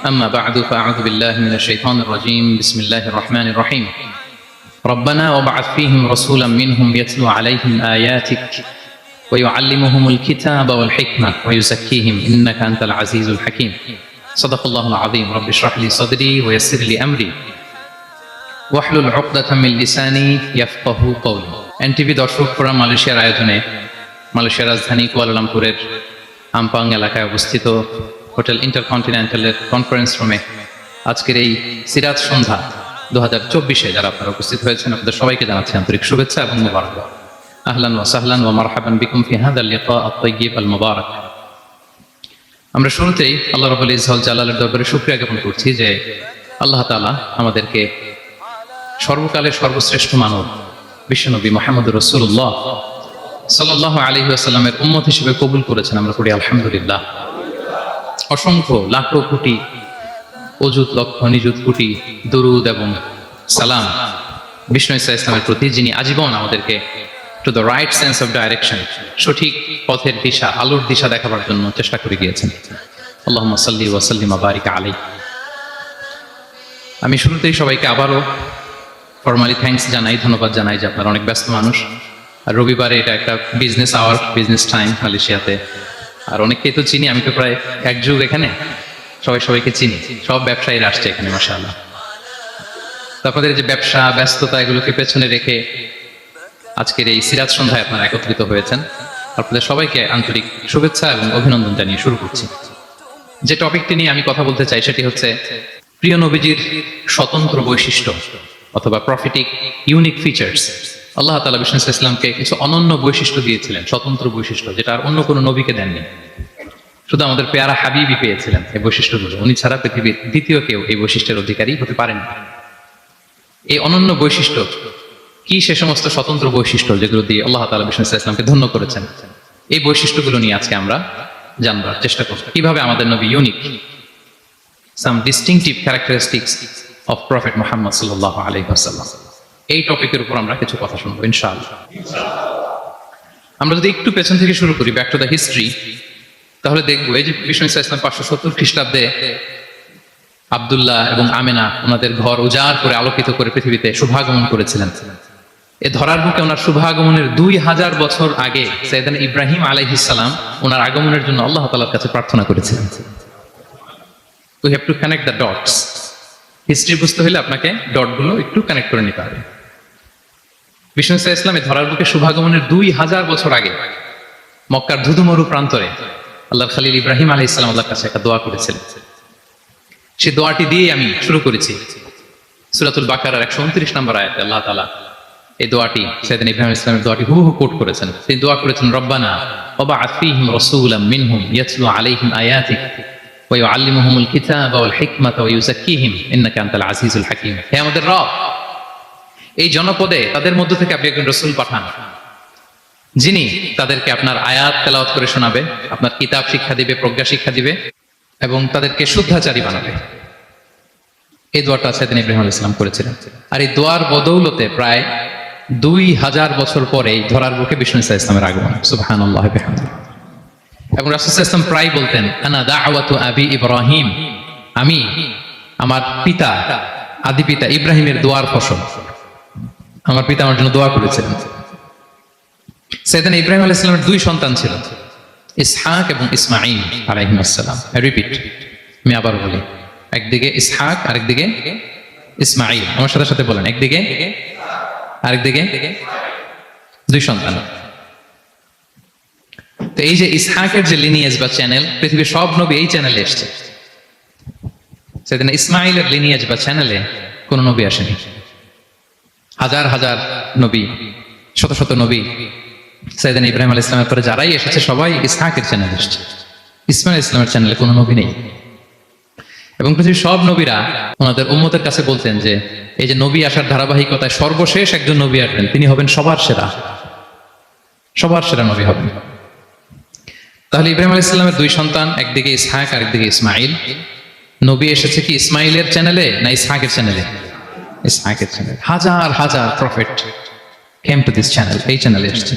أما بعد فأعوذ بالله من الشيطان الرجيم بسم الله الرحمن الرحيم ربنا وابعث فيهم رسولا منهم يتلو عليهم آياتك ويعلمهم الكتاب والحكمة ويزكيهم إنك أنت العزيز الحكيم صدق الله العظيم رب اشرح لي صدري ويسر لي أمري واحلل عقدة من لساني يفقه قولي NTV দর্শক forum মালয়েশিয়ার আয়োজনে মালয়েশিয়ার রাজধানী কুয়ালালামপুরের আমপাং এলাকায় অবস্থিত হোটেল ইন্টারকন্টিনেন্টালের কনফারেন্স রুমে আজকের এই সিরাত সন্ধ্যা 2024-এ যারা আপনারা উপস্থিত হয়েছেন আপনাদের সবাইকে জানাচ্ছি আন্তরিক শুভেচ্ছা এবং মুবারক। আহলান ওয়া সাহলান ওয়া মারহাবান বিকুম ফি হাযা আল-লিকা আত-তাইয়্যিব আল-মুবারাক। আমরা শুরুতেই আল্লাহ রাব্বুল ইজ্জত জালালের দরবারে শুকরিয়া জ্ঞাপন করছি যে আল্লাহ তাআলা আমাদেরকে সর্বকালের সর্বশ্রেষ্ঠ মানব বিশ্বনবী মুহাম্মদুর রাসূলুল্লাহ সাল্লাল্লাহু আলাইহি ওয়াসাল্লামের উম্মত হিসেবে কবুল করেছেন। আমরা পড়ি আলহামদুলিল্লাহ। অসংখ্য লাখো কোটি অযুত লক্ষ নিযুত কোটি দরুদ এবং সালাম বিষ্ণু ঈসা ইসলামের প্রতি, যিনি আজীবন আমাদেরকে to the right sense of direction, সঠিক পথের দিশা, আলোর দিশা দেখাবার জন্য চেষ্টা করে গিয়েছেন। আল্লাহুম্মা সাল্লি ওয়া সাল্লিম ওয়া বারিক আলাইহি। আমি শুরুতেই সবাইকে আবারও ফরমালি থ্যাঙ্কস জানাই, ধন্যবাদ জানাই যে আপনারা অনেক ব্যস্ত মানুষ, আর রবিবারে এটা একটা বিজনেস আওয়ার, বিজনেস টাইম মালয়েশিয়াতে। আর অনেককেই তো চিনি, আমি তো প্রায় এক যুগ এখানে, সবাইকে চিনি, সব ব্যবসায়ীরা আসছে এখানে মাশাআল্লাহ। তো আপনাদের যে ব্যবসা ব্যস্ততা এগুলোকে পেছনে রেখে আজকের এই সিরাত সন্ধ্যায় আপনারা একত্রিত হয়েছেন। আপনাদের সবাইকে আন্তরিক শুভেচ্ছা এবং অভিনন্দন জানিয়ে শুরু করছি। যে টপিকটি নিয়ে আমি কথা বলতে চাই সেটি হচ্ছে প্রিয় নবীজির স্বতন্ত্র বৈশিষ্ট্য অথবা প্রফিটিক ইউনিক ফিচার্স। আল্লাহ তাআলা বিষ্ণু ইসলামকে কিছু অনন্য বৈশিষ্ট্য দিয়েছিলেন, স্বতন্ত্র বৈশিষ্ট্য, যেটা আর অন্য কোনো নবীকে দেননি। শুধু আমাদের পেয়ারা হাবিবই পেয়েছিলেন এই বৈশিষ্ট্যগুলো। উনি ছাড়া পৃথিবীর দ্বিতীয় কেউ এই বৈশিষ্ট্যের অধিকারী হতে পারেন। এই অনন্য বৈশিষ্ট্য কি? সে সমস্ত স্বতন্ত্র বৈশিষ্ট্য যেগুলো দিয়ে আল্লাহ তাআলা বিষ্ণু ইসলামকে ধন্য করেছেন। এই বৈশিষ্ট্যগুলো নিয়ে আজকে আমরা জানবার চেষ্টা করব, কিভাবে আমাদের নবী unique, some distinctive characteristics of prophet Muhammad সাল্লাল্লাহু আলাইহি ওয়াসাল্লাম। এই টপিকের উপর আমরা কিছু কথা শুনবো ইনশাআল্লাহ। আমরা যদি একটু পেছন থেকে শুরু করি, ব্যাক টু দ্য হিস্ট্রি, তাহলে দেখবো এই যে বিষ্ণু ইসলাম 570 খ্রিস্টাব্দে আব্দুল্লাহ এবং আমেনা ওনাদের ঘর উজাড় করে আলোকিত করে পৃথিবীতে শুভাগমন করেছিলেন। এ ধরার বুকে ওনার শুভাগমনের 2000 বছর আগে সাইয়েদনা ইব্রাহিম আলাইহিস সালাম ওনার আগমনের জন্য আল্লাহ তাআলার কাছে প্রার্থনা করেছিলেন। We have to connect the dots. History বুঝতে হলে আপনাকে ডটগুলো একটু কানেক্ট করে নিতে হবে। বিষ্ণু ইসলামের ধরার বুকে শুভাগমনের 2000 বছর আগে মক্কার ধুধুমরু প্রান্তরে আল্লাহর খলিল ইব্রাহিম আলাইহিস সালাম আল্লাহর কাছে একটা দোয়া করেছিলেন। সেই দোয়াটি দিয়ে আমি শুরু করেছি। সূরাতুল বাকারার 129 নম্বর আয়াতে আল্লাহ তাআলা এই দোয়াটি, সাইয়েদনা ইব্রাহিম আলাইহিস সালামের দোয়াটি হুবহু কোট করেছেন। তিনি দোয়া করেছেন, রব্বানা ওয়াবআথ ফীহিম রাসূলাম মিনহুম ইয়াতলু আলাইহিম আয়াতিক ওয়া ইউআল্লিমুহুমুল কিতাবা ওয়াল হিকমাতা ওয়া ইউযাক্কিহিম ইন্নাকা আনতাল আজিজুল হাকীম। হে আমাদের রব, এই জনপদে তাদের মধ্য থেকে আপনি একজন রাসূল পাঠান, যিনি তাদেরকে আপনার আয়াত তেলাওয়াত করে শোনাবে, আপনার কিতাব শিক্ষা দিবে, প্রজ্ঞা শিক্ষা দিবে এবং তাদেরকে শুদ্ধাচারী বানাবে। এই দোয়াটা সাইয়েদনা ইব্রাহিম আলাইহিস সালাম করেছিলেন। আর এই দোয়ার বদৌলতে প্রায় 2000 বছর পরে এই ধরার বুকে বিষ্ণু ইসলামের আগমন। সুবহানাল্লাহ ওয়া বিহামদিহি। এবং রাসূল সাল্লাল্লাহু আলাইহি ওয়াসাল্লাম প্রায় বলতেন, আনা দাওয়াতু আবি ইব্রাহিম, আমি আমার পিতা, আদি পিতা ইব্রাহিমের দোয়ার ফসল। আমার পিতা আমার জন্য দোয়া করেছিলেন। সাইয়েদনা ইব্রাহিম আলাইহিস সালামের 2 সন্তান ছিল, ইসহাক এবং ইসমাঈল আলাইহিস সালাম। আই রিপিট, আমি আবার বলি, একদিকে ইসহাক আরেকদিকে ইসমাঈল। আমার সাথে সাথে বলেন, একদিকে আরেকদিকে 2 সন্তান। তো এই যে ইসহাকের যে লিনিয়েজ বা চ্যানেল, পৃথিবীর সব নবী এই চ্যানেলে এসেছে। সাইয়েদনা ইসমাঈলের লিনিয়েজ বা চ্যানেলে কোন নবী আসেনি। হাজার হাজার নবী, শত শত নবী সাইয়েদনা ইব্রাহিম আলাইহিস সালামের পরে যারাই এসেছে সবাই ইসহাকের চ্যানেলে এসেছে। ইসমাঈল ইসলামের চ্যানেলে কোনো নবী নেই। এবং পৃথিবীর সব নবীরা ওনাদের উম্মতের কাছে বলতেন যে এই যে নবী আসার ধারাবাহিকতায় সর্বশেষ একজন নবী আসবেন, তিনি হবেন সবার সেরা, সবার সেরা নবী হবেন। তাহলে ইব্রাহিম আলাইহিস সালামের 2 সন্তান, একদিকে ইসহাক আরেকদিকে ইসমাঈল। নবী এসেছে কি ইসমাঈলের চ্যানেলে না ইসহাকের চ্যানেলে? ইসহাকের চ্যানেলে। হাজার হাজার prophet came to this channel, এই চ্যানেলে এসেছে।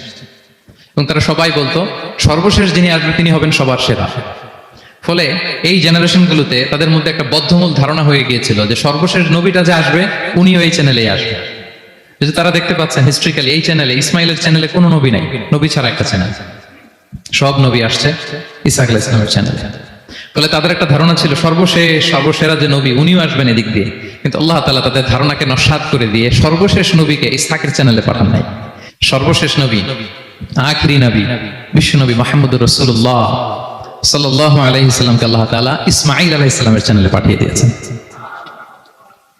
এবং তারা সবাই বলতো সর্বশেষ যিনি আসবেন তিনি হবেন সবার সেরা। ফলে এই জেনারেশনগুলোতে তাদের মধ্যে একটা বদ্ধমূল ধারণা হয়ে গিয়েছিল যে সর্বশেষ নবীটা যে আসবে উনিও এই চ্যানেলেই আসবে। যদি তারা দেখতে পাচ্ছেন হিস্ট্রিক্যালি এই চ্যানেলে, ইসমাইলের চ্যানেলে কোনো নবী নাই, নবী ছাড়া একটা চ্যানেল, সব নবী আসছে ঈসা আলাইহিস সালামের চ্যানেলে। ফলে তাদের একটা ধারণা ছিল সর্বসেরা যে নবী উনিও আসবেন এদিক দিয়ে, কিন্তু আল্লাহ তাআলা তাদের ধারণাকে নস্যাৎ করে দিয়ে সর্বশেষ নবীকে ইসহাকের চ্যানেলে পাঠান নাই। সর্বশেষ নবী, আখিরি নবী, বিশ্ব নবী মুহাম্মদুর রাসূলুল্লাহ সাল্লাল্লাহু আলাইহি সাল্লামকে আল্লাহ তাআলা ইসমাঈল আলাইহিস সালামের চ্যানেলে পাঠিয়ে দিয়েছেন।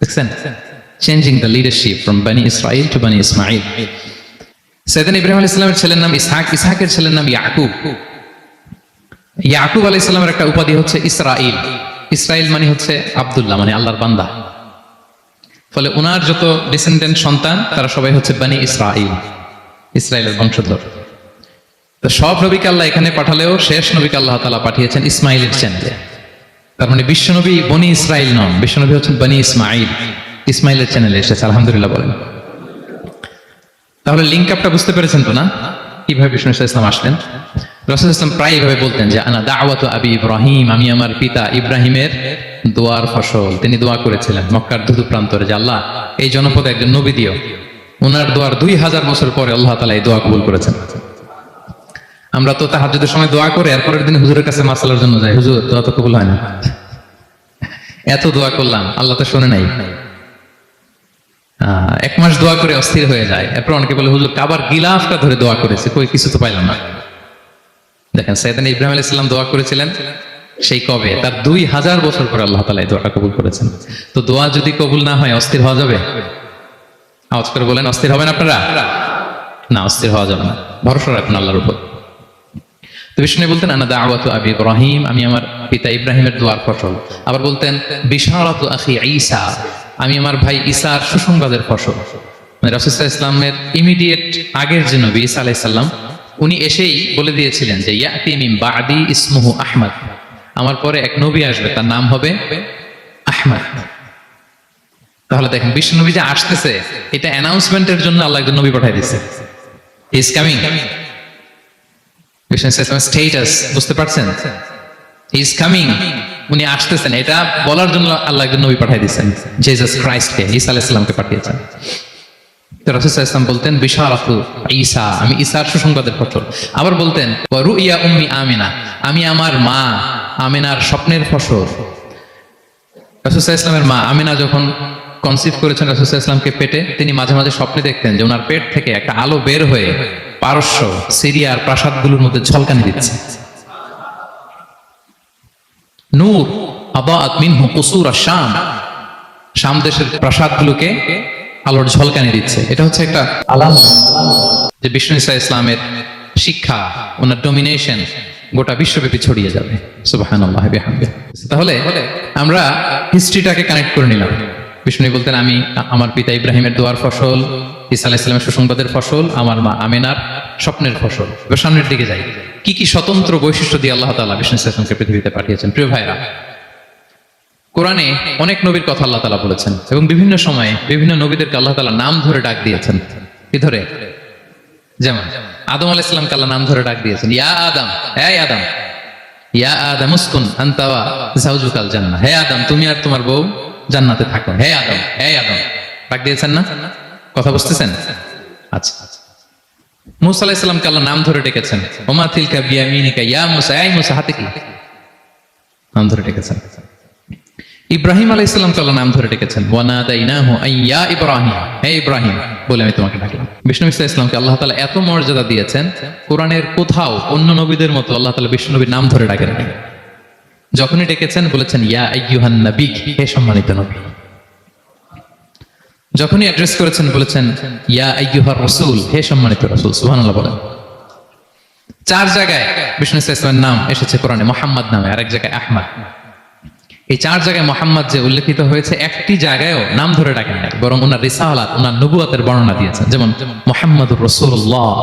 দেখছেন, চেঞ্জিং দ্য লিডারশিপ ফ্রম বনি ইসরাইল টু বনি ইসমাঈল। সাইয়েদনা ইব্রাহিম আলাইহিস সালামের ছেলের নাম ইসহাক, ইসহাকের ছেলের নাম ইয়াকুব। ইয়াকুব আলাইহিস সালামের একটা উপাধি হচ্ছে ইসরাইল। ইসরাইল মানে হচ্ছে আব্দুল্লাহ, মানে আল্লাহর বান্দা। ফলে ওনার যত ডিসেন্ডেন্ট সন্তান তারা সবাই হচ্ছে বনি ইসরাইল, ইসরাইলের বংশধর। তো সব নবীকে আল্লাহ এখানে পাঠালেও শেষ নবীকে আল্লাহ তাআলা পাঠিয়েছেন ইসমাইলের চ্যানেলে। তার মানে বিশ্বনবী বনি ইসরাইল নন, বিশ্বনবী হচ্ছেন বনি ইসমাইল, ইসমাইলের চ্যানেলে এসেছে। আলহামদুলিল্লাহ বলেন। তাহলে লিঙ্ক আপটা বুঝতে পেরেছেন তো না, কিভাবে বিষ্ণু ইসলাম আসলেন? রাসূল ইসলাম প্রায় এইভাবে বলতেন যে আনা দাওয়াতু আবি ইব্রাহিম, আমি আমার পিতা ইব্রাহিমের দোয়ার ফসল। তিনি দোয়া করেছিলেন মক্কার ধুধু প্রান্তরে যে আল্লাহ এই জনপদে একজন নবী দিও। ওনার দোয়ার 2000 বছর পরে আল্লাহ তাআলা এই দোয়া কবুল করেছেন। আমরা তো তাহাজ্জুদের সময় দোয়া করে এরপরের দিন হুজুরের কাছে মাসালার জন্য যাই, হুজুর দোয়া তো কবুল হয় না, এত দোয়া করলাম আল্লাহ তো শুনে নাই। 1 মাস দোয়া করে অস্থির হয়ে যায়। এরপর অনেকে বলে হুজুর কাবার গিলাফটা ধরে দোয়া করেছে, কই কিছু তো পাইলাম না। দেখেন সাইয়েদনা ইব্রাহিম আলাইহিস সালাম দোয়া করেছিলেন সেই কবে, তার 2000 বছর পরে আল্লাহ তাআলা এই দোয়াটা কবুল করেছেন। তো দোয়া যদি কবুল না হয় অস্থির হওয়া যাবে? আওয়াজ করে বলেন, অস্থির হবেন আপনারা? না, অস্থির হওয়া যাবে না, ভরসা রাখুন আল্লাহর উপর। তো বিষ্ণু বলতেন আনা দাওয়াতু আবি ইব্রাহিম, আমি আমার পিতা ইব্রাহিমের দোয়ার ফসল। আবার বলতেন বিশারাতু আখি ঈসা, আমি আমার ভাই ঈসার সুসংবাদের ফসল। মানে রাসূল সাল্লাল্লাহু আলাইহি ওয়াসাল্লামের ইমিডিয়েট আগের যে নবী ঈসা আলাইহিস সালাম, উনি এসেই বলে দিয়েছিলেন যে ইয়াতি মিন বাদি ইসমুহু আহমদ, আমার পরে এক নবী আসবে তার নাম হবে আহমদ। তাহলে দেখেন বিষ্ণু নবী যে আসতেছে এটা অ্যানাউন্সমেন্টের জন্য আল্লাহ একজন নবী পাঠিয়ে দিয়েছে। He is coming. বিষ্ণু ইসলামের স্ট্যাটাস বুঝতে পারছেন? হি ইজ কামিং, উনি আসতেছেন, এটা বলার জন্য আল্লাহ একজন নবী পাঠিয়ে দিয়েছেন, জিসাস ক্রাইস্টকে, ঈসা আলাইহিস সালামকে পাঠিয়েছেন। তো রাসূল সাল্লাল্লাহু আলাইহি ওয়াসাল্লাম বলতেন বিশারাতু ঈসা, আমি ঈসার সুসংবাদের ফসল। আবার বলতেন ওয়া রুইয়া উম্মি আমিনা, আমি আমার মা আমিনার স্বপ্নের ফসল। রাসূল সাল্লাল্লাহু আলাইহি ওয়াসাল্লামের মা আমিনা যখন কনসিভ করেছেন রাসূল সাল্লাল্লাহু আলাইহি ওয়াসাল্লামকে পেটে, তিনি মাঝে মাঝে স্বপ্নে দেখতেন যে ওনার পেট থেকে একটা আলো বের হয়ে পারস্য সিরিয়ার প্রাসাদগুলোর মধ্যে ঝলকানি দিচ্ছে। নূর আদাআত মিনহু কুসুর আশ-শাম, শাম দেশের প্রাসাদগুলোকে আলোর ঝলকানি দিচ্ছে। এটা হচ্ছে একটা আলামত যে বিষ্ণু ঈসা ইসলামের শিক্ষা, ওনার ডমিনেশন গোটা বিশ্বব্যাপী ছড়িয়ে যাবে। সুবহানাল্লাহি ওয়া বিহামদিহি। তাহলে আমরা হিস্ট্রিটাকে কানেক্ট করে নিলাম। বিষ্ণু বলতেন আমি আমার পিতা ইব্রাহিমের দোয়ার ফসল, ঈসা আলাইহিস সালামের সুসংবাদের ফসল, আমার মা আমিনার স্বপ্নের ফসল। এবার সামনের দিকে যাই, কি কি স্বতন্ত্র বৈশিষ্ট্য দিয়ে আল্লাহ তাআলা বিষ্ণু ঈসা ইসলামকে পৃথিবীতে পাঠিয়েছেন। প্রিয় ভাইরা, কোরআনে অনেক নবীর কথা আল্লাহ তাআলা বলেছেন এবং বিভিন্ন সময়ে বিভিন্ন নবীদেরকে আল্লাহ তাআলা নাম ধরে ডাক দিয়েছেন। কি ধরে? যেমন আদম আলাইহিস সালামকে আল্লাহ নাম ধরে ডাক দিয়েছেন, ইয়া আদম, হে আদম, ইয়া আদম উসকুন আনতা ওয়া যাওজুকাল জান্নাহ, হে আদম তুমি আর তোমার বউ জান্নাতে থাকো, হে আদম, হে আদম, ডাক দিয়েছেন না? কথা বুঝতেছেন? আচ্ছা, মূসা আলাইহিস সালামকে আল্লাহ নাম ধরে ডেকেছেন, ওমা তিলকা বিয়ামিনিকা ইয়া মূসা, এই মূসা হাতে কি? নাম ধরে ডেকেছেন। ইব্রাহিম আলাইহিস সালামকে আল্লাহ নাম ধরে ডেকেছেন, ওয়ানাদাইনাহু আইয়া ইব্রাহিম, হে ইব্রাহিম বলে আমি তোমাকে ডাকলাম। বিষ্ণু ঈসা ইসলামকে আল্লাহ তাআলা এত মর্যাদা দিয়েছেন, কোরআনের কোথাও অন্য নবীদের মতো আল্লাহ তাআলা বিষ্ণু নবীর নাম ধরে ডাকেন নাই। যখনই ডেকেছেন বলেছেন ইয়া আইয়ুহান নবী, হে সম্মানিত নবী। যখনই অ্যাড্রেস করেছেন বলেছেন ইয়া আইয়ুহার রাসূল, হে সম্মানিত রাসূল। সুবহানাল্লাহ বলেন। 4 জায়গায় বিষ্ণু ঈসা ইসলামের নাম এসেছে কোরআনে মুহাম্মদ নামে, আর এক জায়গায় আহমদ। এই 4 জায়গায় মোহাম্মদ যে উল্লেখিত হয়েছে, একটি জায়গায়ও নাম ধরে ডাকেন নাই, বরং ওনার রিসালাত, ওনার নবুয়তের বর্ণনা দিয়েছেন। যেমন মুহাম্মাদুর রাসূলুল্লাহ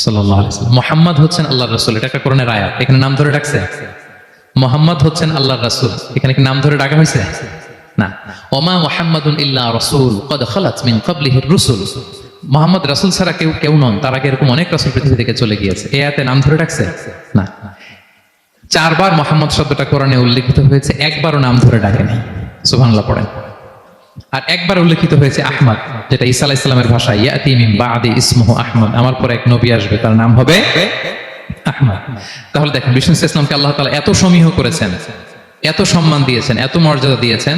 সাল্লাল্লাহু আলাইহি ওয়াসাল্লাম, মুহাম্মদ হচ্ছেন আল্লাহর রাসূল, এটা একটা কোরআনের আয়াত। এখানে নাম ধরে ডাকছে? মুহাম্মদ হচ্ছেন আল্লাহর রাসূল, এখানে কি নাম ধরে ডাকা হয়েছে? না। ওমা মুহাম্মাদুন ইল্লা রাসূল ক্বাদ খালাত মিন ক্বাবলিহির রুসুল, মুহাম্মদ রাসূল ছাড়া কেউ নন, তার আগে এরকম অনেক রাসূল পৃথিবী থেকে চলে গিয়েছে। এই আয়াতে নাম ধরে ডাকছে? না। 4বার মোহাম্মদ শব্দটা কোরআনে উল্লেখিত হয়েছে, একবারও নাম ধরে ডাকে নাই। সুবহানাল্লাহ পড়েন। আর একবার উল্লেখিত হয়েছে আহমদ, যেটা ঈসা আলাইহিস সালামের ভাষা, ইয়াতি মিন বাদি ইসমুহু আহমদ, আমার পর এক নবী আসবে, তার নাম হবে আহমদ। তাহলে দেখেন বিষ্ণু ইসলামকে আল্লাহ তাআলা এত সমীহ করেছেন, এত সম্মান দিয়েছেন, এত মর্যাদা দিয়েছেন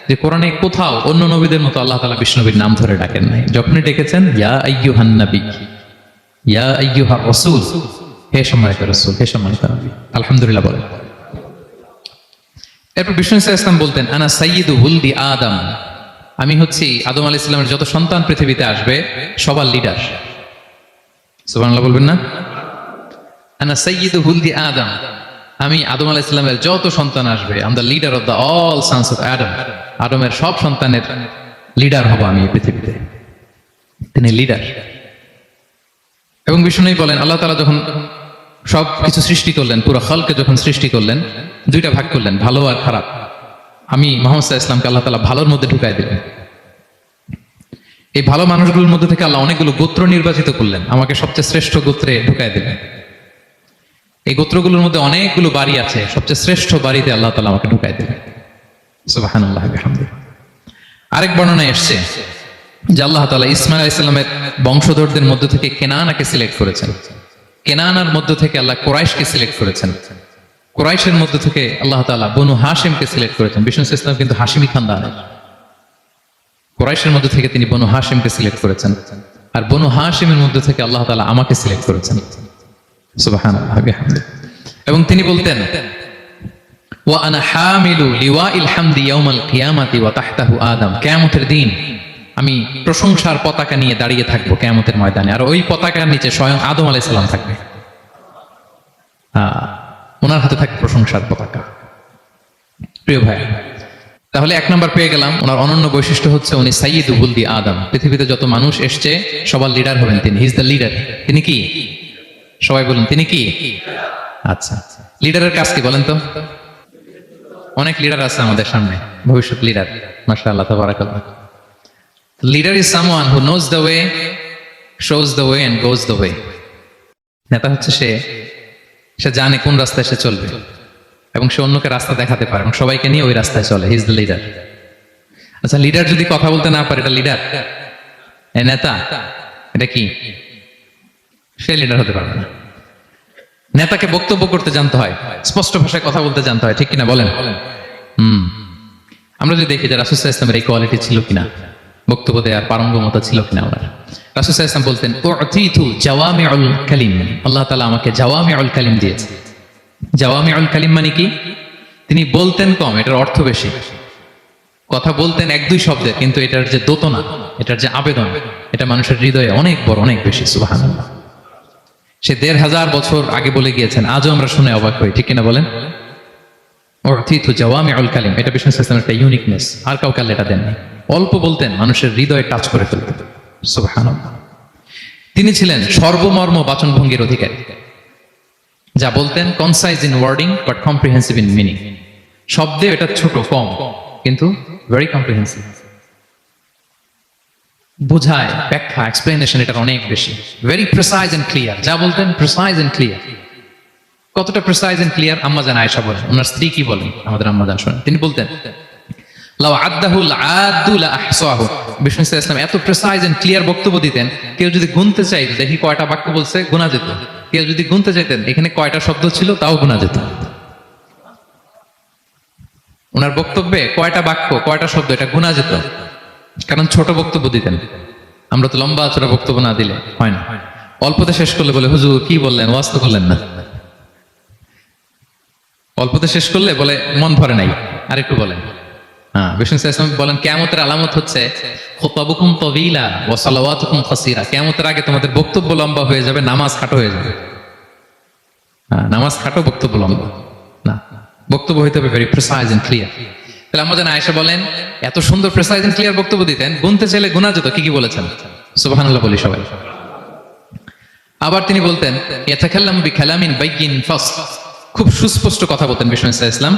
যে কোরআনে কোথাও অন্য নবীদের মতো আল্লাহ তাআলা বিষ্ণু নবীর নাম ধরে ডাকেন নাই। যখনই ডেকেছেন ইয়া আইয়ুহান নবী, ইয়া আইয়ুহা রাসূল, হে সম্মানিত রাসূল, হে সম্মানিত নবী। আলহামদুলিল্লাহ বলেন। এরপর বিষ্ণু ইসলাম বলতেন আনা সাইয়্যিদু হুলদি আদম, আমি হচ্ছি আদম আলাইহিস সালামের যত সন্তান পৃথিবীতে আসবে সবার লিডার। সুবহানাল্লাহ বলবেন না? আনা সাইয়্যিদু হুলদি আদম, আমি আদম আলাইহিস সালামের যত সন্তান আসবে, I am the leader of the all sons of আদম, আদমের সব সন্তানের লিডার হব আমি এই পৃথিবীতে। তিনি লিডার। এবং বিষ্ণু বলেন আল্লাহ তাআলা যখন সব কিছু সৃষ্টি করলেন, পুরো খালকে যখন সৃষ্টি করলেন, দুইটা ভাগ করলেন, ভালো আর খারাপ। আমি মুহাম্মদ সাল্লাল্লাহু আলাইহি ওয়াসাল্লামকে আল্লাহ তাআলা ভালোর মধ্যে ঢুকাই দিলেন। এই ভালো মানুষগুলোর মধ্যে থেকে আল্লাহ অনেকগুলো গোত্র নির্বাচিত করলেন, আমাকে সবচেয়ে শ্রেষ্ঠ গোত্রে ঢুকাই দিলেন। এই গোত্রগুলোর মধ্যে অনেকগুলো বাড়ি আছে, সবচেয়ে শ্রেষ্ঠ বাড়িতে আল্লাহ তাআলা আমাকে ঢুকাই দিলেন। সুবহানাল্লাহ বিহামদিহি। আরেক বর্ণনায় এসেছে যে আল্লাহ তাআলা ইসমাঈল আলাইহিস সালামের বংশধরদের মধ্য থেকে কেনানাকে সিলেক্ট করেছেন, কেনানার মধ্য থেকে আল্লাহ কুরাইশকে সিলেক্ট করেছেন, কুরাইশের মধ্য থেকে আল্লাহ তাআলা বনু হাশিমকে সিলেক্ট করেছেন। বিষ্ণু ইসলাম কিন্তু হাশিমি খানদানের, কুরাইশের মধ্য থেকে তিনি বনু হাশিমকে সিলেক্ট করেছেন, আর বনু হাশিমের মধ্য থেকে আল্লাহ তাআলা আমাকে সিলেক্ট করেছেন। সুবহানাল্লাহ বিহামদিহি। এবং তিনি বলতেন ওয়া আনা হামিলু লিওয়াইল হামদি ইয়াউমাল কিয়ামাতি ওয়া তাহতাহু আদম, কিয়ামতের দিন আমি প্রশংসার পতাকা নিয়ে দাঁড়িয়ে থাকবো কিয়ামতের ময়দানে, আর ওই পতাকার নিচে স্বয়ং আদম আলাইহিস সালাম থাকবে। ওনার হাতে থাকবে প্রশংসার পতাকা। প্রিয় ভাই, তাহলে 1 নম্বর পেয়ে গেলাম, ওনার অনন্য বৈশিষ্ট্য হচ্ছে উনি সাইয়্যিদু হুলদি আদম, পৃথিবীতে যত মানুষ এসছে সবার লিডার হবেন তিনি। He is the leader. তিনি কি? সবাই বলুন তিনি কি? আচ্ছা, লিডারের কাজ কি বলেন তো? অনেক লিডার আছে আমাদের সামনে, ভবিষ্যৎ লিডার, মাশাআল্লাহ তাবারাকাল্লাহ। Leader is someone who knows the way, shows the way and goes the way. নেতা হচ্ছে সে জানে কোন রাস্তায় সে চলবে এবং সে অন্যকে রাস্তা দেখাতে পারে এবং সবাইকে নিয়ে ওই রাস্তায় চলে। He is the leader. আচ্ছা, লিডার যদি কথা বলতে না পারে, এটা লিডার? নেতা এটা কি? সে লিডার হতে পারবে না। নেতাকে বক্তব্য করতে জানতে হয়, স্পষ্ট ভাষায় কথা বলতে জানতে হয়, ঠিক কিনা বলেন? আমরা যদি দেখি যে রাসূল সাল্লাল্লাহু আলাইহি ওয়াসাল্লামের এই কোয়ালিটি ছিল কিনা, বক্তব্য দেওয়ার পারঙ্গমতা ছিল কিনা ওনার। রাসূল সাল্লাল্লাহু আলাইহি ওয়াসাল্লাম বলতেন উতিতু জাওয়ামিউল কালিম, আল্লাহ তাআলা আমাকে জাওয়ামিউল কালিম দিয়েছে। জাওয়ামিউল কালিম মানে কি? তিনি বলতেন কম, এটার অর্থ বেশি। কথা বলতেন 1-2 শব্দের, কিন্তু এটার যে দোতনা, এটার যে আবেদন, এটা মানুষের হৃদয়ে অনেক বড়, অনেক বেশি। সুবহানাল্লাহ। সে 1500 বছর আগে বলে গিয়েছেন, আজও আমরা শুনে অবাক হই, ঠিক কিনা বলেন? উতিতু জাওয়ামিউল কালিম, এটা বিষ্ণু সাল্লাল্লাহু আলাইহি ওয়াসাল্লামের একটা ইউনিকনেস, আর কাউকে আল্লাহ এটা দেননি। অল্প বলতেন, মানুষের হৃদয়ে টাচ করে ফেলতেন। সুবহানাল্লাহ। তিনি ছিলেন সর্বমর্ম বাচনভঙ্গির অধিকারী, যা বলতেন concise in wording but comprehensive in meaning. শব্দে এটা ছোট, কম, কিন্তু ভেরি কম্প্রিহেন্সিভ। বোঝায়, ব্যাখ্যা, এক্সপ্লেনেশন এটার অনেক বেশি। ভেরি প্রিসাইজ এন্ড ক্লিয়ার, যা বলতেন প্রিসাইজ এন্ড ক্লিয়ার। কতটা প্রিসাইজ এন্ড ক্লিয়ার আম্মা জান আয়েশা বলেন, ওনার স্ত্রী কি বলেন আমাদের আম্মা জান শোনেন। তিনি বলতেন লাউ আদ্দাহুল আদু লা আহসাহু, বিষ্ণু সাল্লাল্লাহু আলাইহি ওয়াসাল্লাম এত প্রিসাইজ এন্ড ক্লিয়ার বক্তব্য দিতেন, কেউ যদি গুনতে চাইতো দেখি কয়টা বাক্য বলছে, গোনা যেত। কেউ যদি গুনতে চাইতেন এখানে কয়টা শব্দ ছিল, তাও গোনা যেত। ওনার বক্তব্যে কয়টা বাক্য, কয়টা শব্দ, এটা গোনা যেত, কারণ ছোট বক্তব্য দিতেন। আমরা তো লম্বা চড়া বক্তব্য না দিলে হয় না। অল্পতে শেষ করলে বলে হুজুর কি বললেন, ওয়াজ তো করলেন না। অল্পতে শেষ করলে বলে মন ভরে নাই, আরেকটু বলেন। বিষ্ণু সাল্লাল্লাহু আলাইহি ওয়াসাল্লাম বলেন কিয়ামতের আলামত হচ্ছে খুতাবুকুম তাওয়িলা ওয়া সালাওয়াতুকুম কাসীরা। কিয়ামতের আগে তোমাদের বক্তব্য লম্বা হয়ে যাবে, নামাজ খাটো হয়ে যাবে। নামাজ খাটো, বক্তব্য লম্বা না, বক্তব্য হইতে হবে ভেরি প্রিসাইজ এন্ড ক্লিয়ার। তাহলে আম্মা জান আয়েশা বলেন এত সুন্দর প্রিসাইজ এন্ড ক্লিয়ার বক্তব্য দিতেন, গুনতে চাইলে গোনা যেত। কি কি বলেছেন? সুবহানাল্লাহ বলি সবাই। আবার তিনি বলতেন ইয়াতাকাল্লামু বিকালামিন বাইয়িন ফাসল, খুব সুস্পষ্ট কথা বলতেন বিষ্ণু সাল্লাল্লাহু আলাইহি ওয়াসাল্লাম।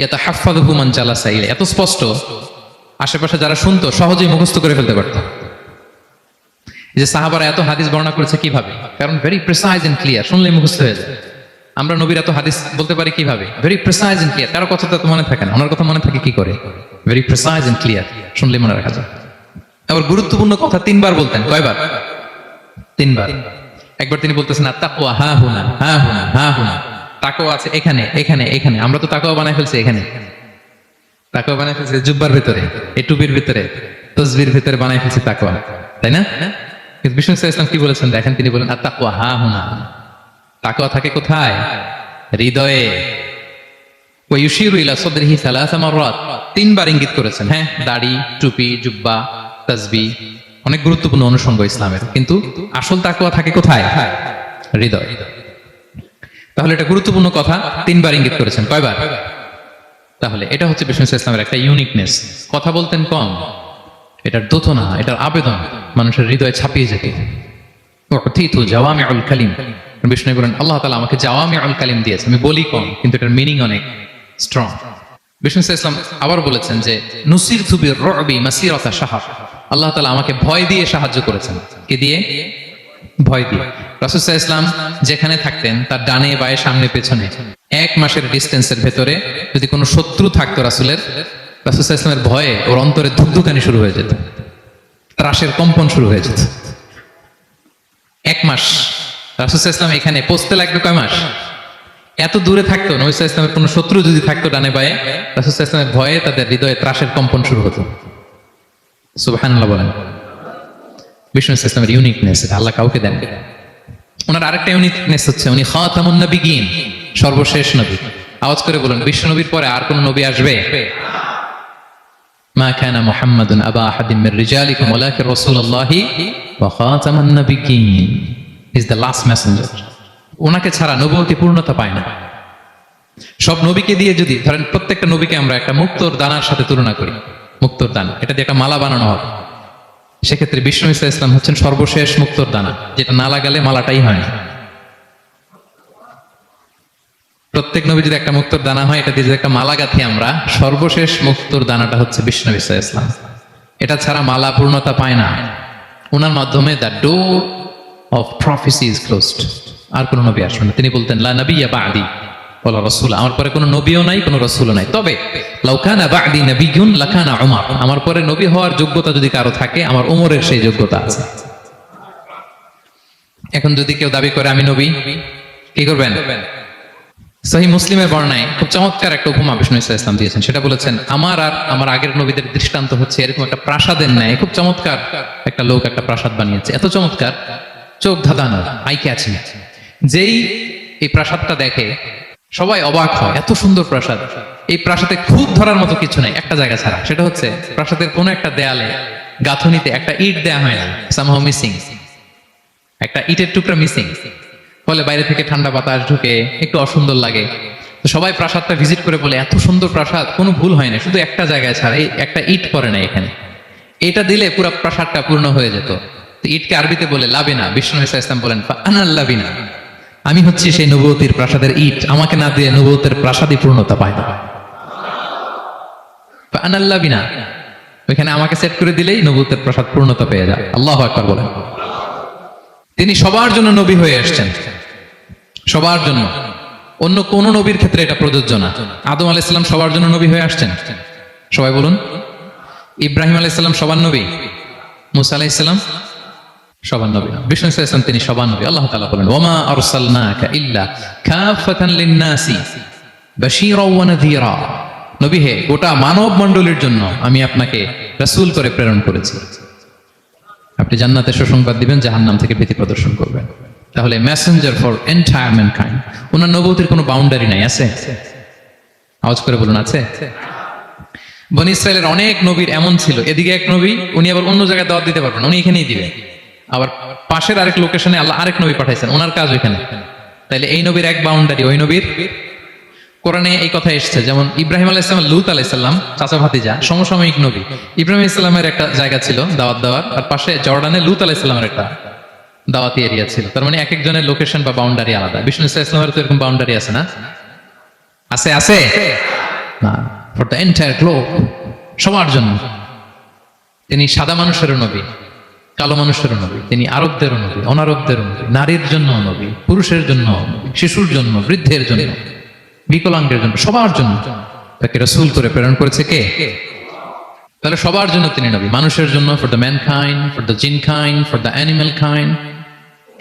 ইয়াতাহাফাযুহু মান জালাসা ইলাইহি, এত স্পষ্ট আশেপাশে যারা শুনতো সহজেই মুখস্থ করে ফেলতে পারত। এই যে সাহাবারা এত হাদিস বর্ণনা করেছে কিভাবে? কারণ ভেরি প্রিসাইজ এন্ড ক্লিয়ার, শুনলেই মুখস্থ হয়ে যায়। আমরা নবীর এত হাদিস বলতে পারি কিভাবে? Very precise and clear. কারো কথা তো মনে থাকে না, ওনার কথা মনে থাকে কি করে? ভেরি প্রিসাইজ এন্ড ক্লিয়ার, শুনলে মনে রাখা যায়। আবার গুরুত্বপূর্ণ কথা 3 বার বলতেন। কয়বার? 3 বার। একবার তিনি বলতেছেন আত্তাকওয়া হা হুনা হা হুনা হা হুনা, তাকওয়া আছে এখানে এখানে এখানে। আমরা তো তাকওয়া বানাই ফেলছি এখানে, তাকওয়া বানাই ফেলছি জুব্বার ভিতরে, এই টুপির ভিতরে, তসবির ভিতরে বানাই ফেলছি তাকওয়া, তাই না? কিন্তু বিষ্ণু সাল্লাল্লাহু আলাইহি ওয়াসাল্লাম কি বলেছেন দেখেন, তিনি বলেন আত্তাকওয়া হা হুনা, তাকওয়া থাকে কোথায়? হৃদয়ে। ওয়া ইউশিরু ইলা সাদরিহি সালাসা মাররাত, 3 বার ইঙ্গিত করেছেন। হ্যাঁ, দাড়ি, টুপি, জুব্বা, তাসবিহ অনেক গুরুত্বপূর্ণ অনুষঙ্গ ইসলামের, কিন্তু আসল তাকওয়া থাকে কোথায়? হৃদয়। তাহলে এটা গুরুত্বপূর্ণ কথা, 3 বার ইঙ্গিত করেছেন। কয়বার? তাহলে এটা হচ্ছে বিষ্ণু ইসলামের একটা ইউনিকনেস। কথা বলতেন কম, এটার দোতনা, এটার আবেদন মানুষের হৃদয়ে ছাপিয়ে যেত। উতিতু জাওয়ামিউল কালিম, বিষ্ণু বলেন আল্লাহ তাআলা আমাকে জাওয়ামিউল কালিম দিয়েছে, আমি বলি কম কিন্তু এটার মিনিং অনেক স্ট্রং। বিষ্ণু ইসলাম আবার বলেছেন যে নুসিরতু বির-রু'বি মাসিরাতা শাহর, আল্লাহ তাআলা আমাকে ভয় দিয়ে সাহায্য করেছেন। কি দিয়ে? ভয় দিয়ে। রাসূল সাল্লাল্লাহু আলাইহি ওয়াসাল্লাম যেখানে থাকতেন তার ডানে বায়ে সামনে পেছনে 1 মাসের ডিস্টেন্সের ভেতরে যদি কোনো শত্রু থাকতো রাসূলের, রাসূল সাল্লাল্লাহু আলাইহি ওয়াসাল্লামের ভয়ে ওর অন্তরে ধুকধুকানি শুরু হয়ে যেত, ত্রাসের কম্পন শুরু হয়ে যেত। 1 মাস রাসূল সাল্লাল্লাহু আলাইহি ওয়াসাল্লাম এখানে পৌঁছতে লাগবে কয় মাস? এত দূরে থাকতো, নবী সাল্লাল্লাহু আলাইহি ওয়াসাল্লামের কোনো শত্রু যদি থাকতো ডানে বায়ে, রাসূল সাল্লাল্লাহু আলাইহি ওয়াসাল্লামের ভয়ে তাদের হৃদয়ে ত্রাসের কম্পন শুরু হতো। সুবহানাল্লাহ বলেন। বিষ্ণু ইসলামের ইউনিকনেস, এটা আল্লাহ কাউকে দেন। ওনার আরেকটা ইউনিকনেস হচ্ছে উনি খাতামুন নবিয়্যিন, সর্বশেষ নবী। আওয়াজ করে বলুন, বিশ্ব নবীর পরে আর কোন নবী আসবে? মা কানা মুহাম্মাদুন আবা আহাদিন মির রিজালিকুম ওয়ালাকিন রাসূলুল্লাহি ওয়া খাতামুন নবিয়্যিন, ইজ দ্য লাস্ট মেসেঞ্জার। ওনাকে ছাড়া নবুয়তি পূর্ণতা পায় না। সব নবীকে দিয়ে যদি ধরেন প্রত্যেকটা নবীকে আমরা একটা মুক্তোর দানার সাথে তুলনা করি, মুক্তোর দানা, এটা দিয়ে একটা মালা বানানো হবে, সেক্ষেত্রে বিষ্ণু ইসলাম হচ্ছেন সর্বশেষ মুক্তোর দানা, যেটা না লাগালে মালাটাই হয় না। প্রত্যেক নবী যদি একটা মুক্তোর দানা হয়, এটা দিয়ে যদি একটা মালা গাঁথি আমরা, সর্বশেষ মুক্তোর দানাটা হচ্ছে বিষ্ণু ইসলাম। এটা ছাড়া মালা পূর্ণতা পায় না। ওনার মাধ্যমে the door of prophecy is closed. আর কোন নবী আসবেন না। তিনি বলতেন লা নবিয়্যা বা'দি ওয়ালা রাসূল, আমার পরে কোনো নবীও নাই, কোনো রাসূলও নাই। তবে লাউ কানা বা'দি নাবিয়্যুন লাকানা উমর, আমার পরে নবী হওয়ার যোগ্যতা যদি কারো থাকে, আমার উমরের সেই যোগ্যতা আছে। এখন যদি কেউ দাবি করে আমি নবী, কি করবেন? সহিহ মুসলিমের বর্ণনায় খুব চমৎকার একটা উপমা বিষ্ণু ইসলাম দিয়েছেন। সেটা বলেছেন, আমার আর আমার আগের নবীদের দৃষ্টান্ত হচ্ছে এরকম একটা প্রাসাদের ন্যায়। খুব চমৎকার একটা লোক একটা প্রাসাদ বানিয়েছে, এত চমৎকার, চোখ ধাঁধানো, আই ক্যাচিং। যেই এই প্রাসাদটা দেখে সবাই অবাক হয়, এত সুন্দর প্রাসাদ। এই প্রাসাদে খুব ধরার মতো কিছু নাই একটা জায়গা ছাড়া, সেটা হচ্ছে প্রাসাদের কোনো একটা দেয়ালে গাঁথুনিতে একটা ইট দেয়া হয় না, সামহাউ মিসিং, একটা ইটের টুকরা মিসিং। ফলে বাইরে থেকে ঠান্ডা বাতাস ঢুকে একটু অসুন্দর লাগে। তো সবাই প্রাসাদটা ভিজিট করে বলে এত সুন্দর প্রাসাদ, কোনো ভুল হয় না, শুধু একটা জায়গায় ছাড়া, এই একটা ইট পড়ে না এখানে। এটা দিলে পুরো প্রাসাদটা পূর্ণ হয়ে যেত। তো ইটকে আরবিতে বলে লাবিনা। বিষ্ণু ইসলাম বলেন আনাল লাবিনা, আমি হচ্ছি সেই নবুয়তির প্রাসাদের ইট, আমাকে না দিয়ে নবুয়তের প্রাসাদই পূর্ণতা পায় না। আনাল লাবিনা, ওইখানে আমাকে সেট করে দিলেই নবুয়তের প্রাসাদ পূর্ণতা পেয়ে যায়। আল্লাহু আকবার বলেন। তিনি সবার জন্য নবী হয়ে আসছেন, সবার জন্য। অন্য কোন নবীর ক্ষেত্রে এটা প্রযোজ্য না। আদম আলাইহিস সালাম সবার জন্য নবী হয়ে আসছেন, সবাই বলুন। ইব্রাহিম আলাইহিস সালাম সবার নবী, মুসা আলাইহিস সালাম সবার নবী। বিষ্ণু ইসলাম তিনি সবার নবী। আল্লাহ তাআলা বলেন ওয়ামা আরসালনাকা ইল্লা কাফাতান লিন-নাসি বাশীরা ওয়া নাযীরা, নবী হে গোটা মানব মণ্ডলীর জন্য আমি আপনাকে রাসূল করে প্রেরণ করেছি। আপনি জান্নাতের সুসংবাদ দিবেন, জাহান্নাম থেকে ভীতি প্রদর্শন করবেন। তাহলে মেসেঞ্জার ফর এন্টায়ার ম্যানকাইন্ড। ওনার নবুয়তির কোনো বাউন্ডারি নাই, আছে? আওয়াজ করে বলুন, আছে? বনী ইসরায়েলের অনেক নবীর এমন ছিল, এদিকে এক নবী, উনি আবার অন্য জায়গায় দাওয়াত দিতে পারবেন, উনি এখানেই দিবেন। আবার পাশের আরেক লোকেশনে আল্লাহ আরেক নবী পাঠাইছেন, ওনার কাজ ওইখানে। তাইলে এই নবীর এক বাউন্ডারি, ওই নবীর। কোরআনে এই কথা এসেছে, যেমন ইব্রাহিম আলাইহিস সালাম, লূত আলাইহিস সালাম চাচা ভাতিজা, সমসাময়িক নবী। ইব্রাহিম আলাইহিস সালামের একটা জায়গা ছিল দাওয়াত দেওয়ার, আর পাশে জর্ডানে লূত আলাইহিস সালামের একটা দাওয়াতি এরিয়া ছিল। তার মানে এক একজনের লোকেশন বা বাউন্ডারি আলাদা। বিষ্ণু ইসলামের তো এরকম বাউন্ডারি আছে না? আছে? আছে না, ফর দ্য এন্টায়ার গ্লোব, সবার জন্য। তিনি সাদা মানুষেরও নবী, কালো মানুষেরও নবী, তিনি আরবদেরও নবী, অনারবদেরও নবী, নারীর জন্য নবী, পুরুষের জন্য নবী, শিশুর জন্য, বৃদ্ধের জন্য, বিকলাঙ্গের জন্য, সবার জন্য তাকে রাসূল করে প্রেরণ করেছে কে? তাহলে সবার জন্য তিনি নবী, মানুষের জন্য, for the mankind, for the জিনকাইন্ড, for the animal kind,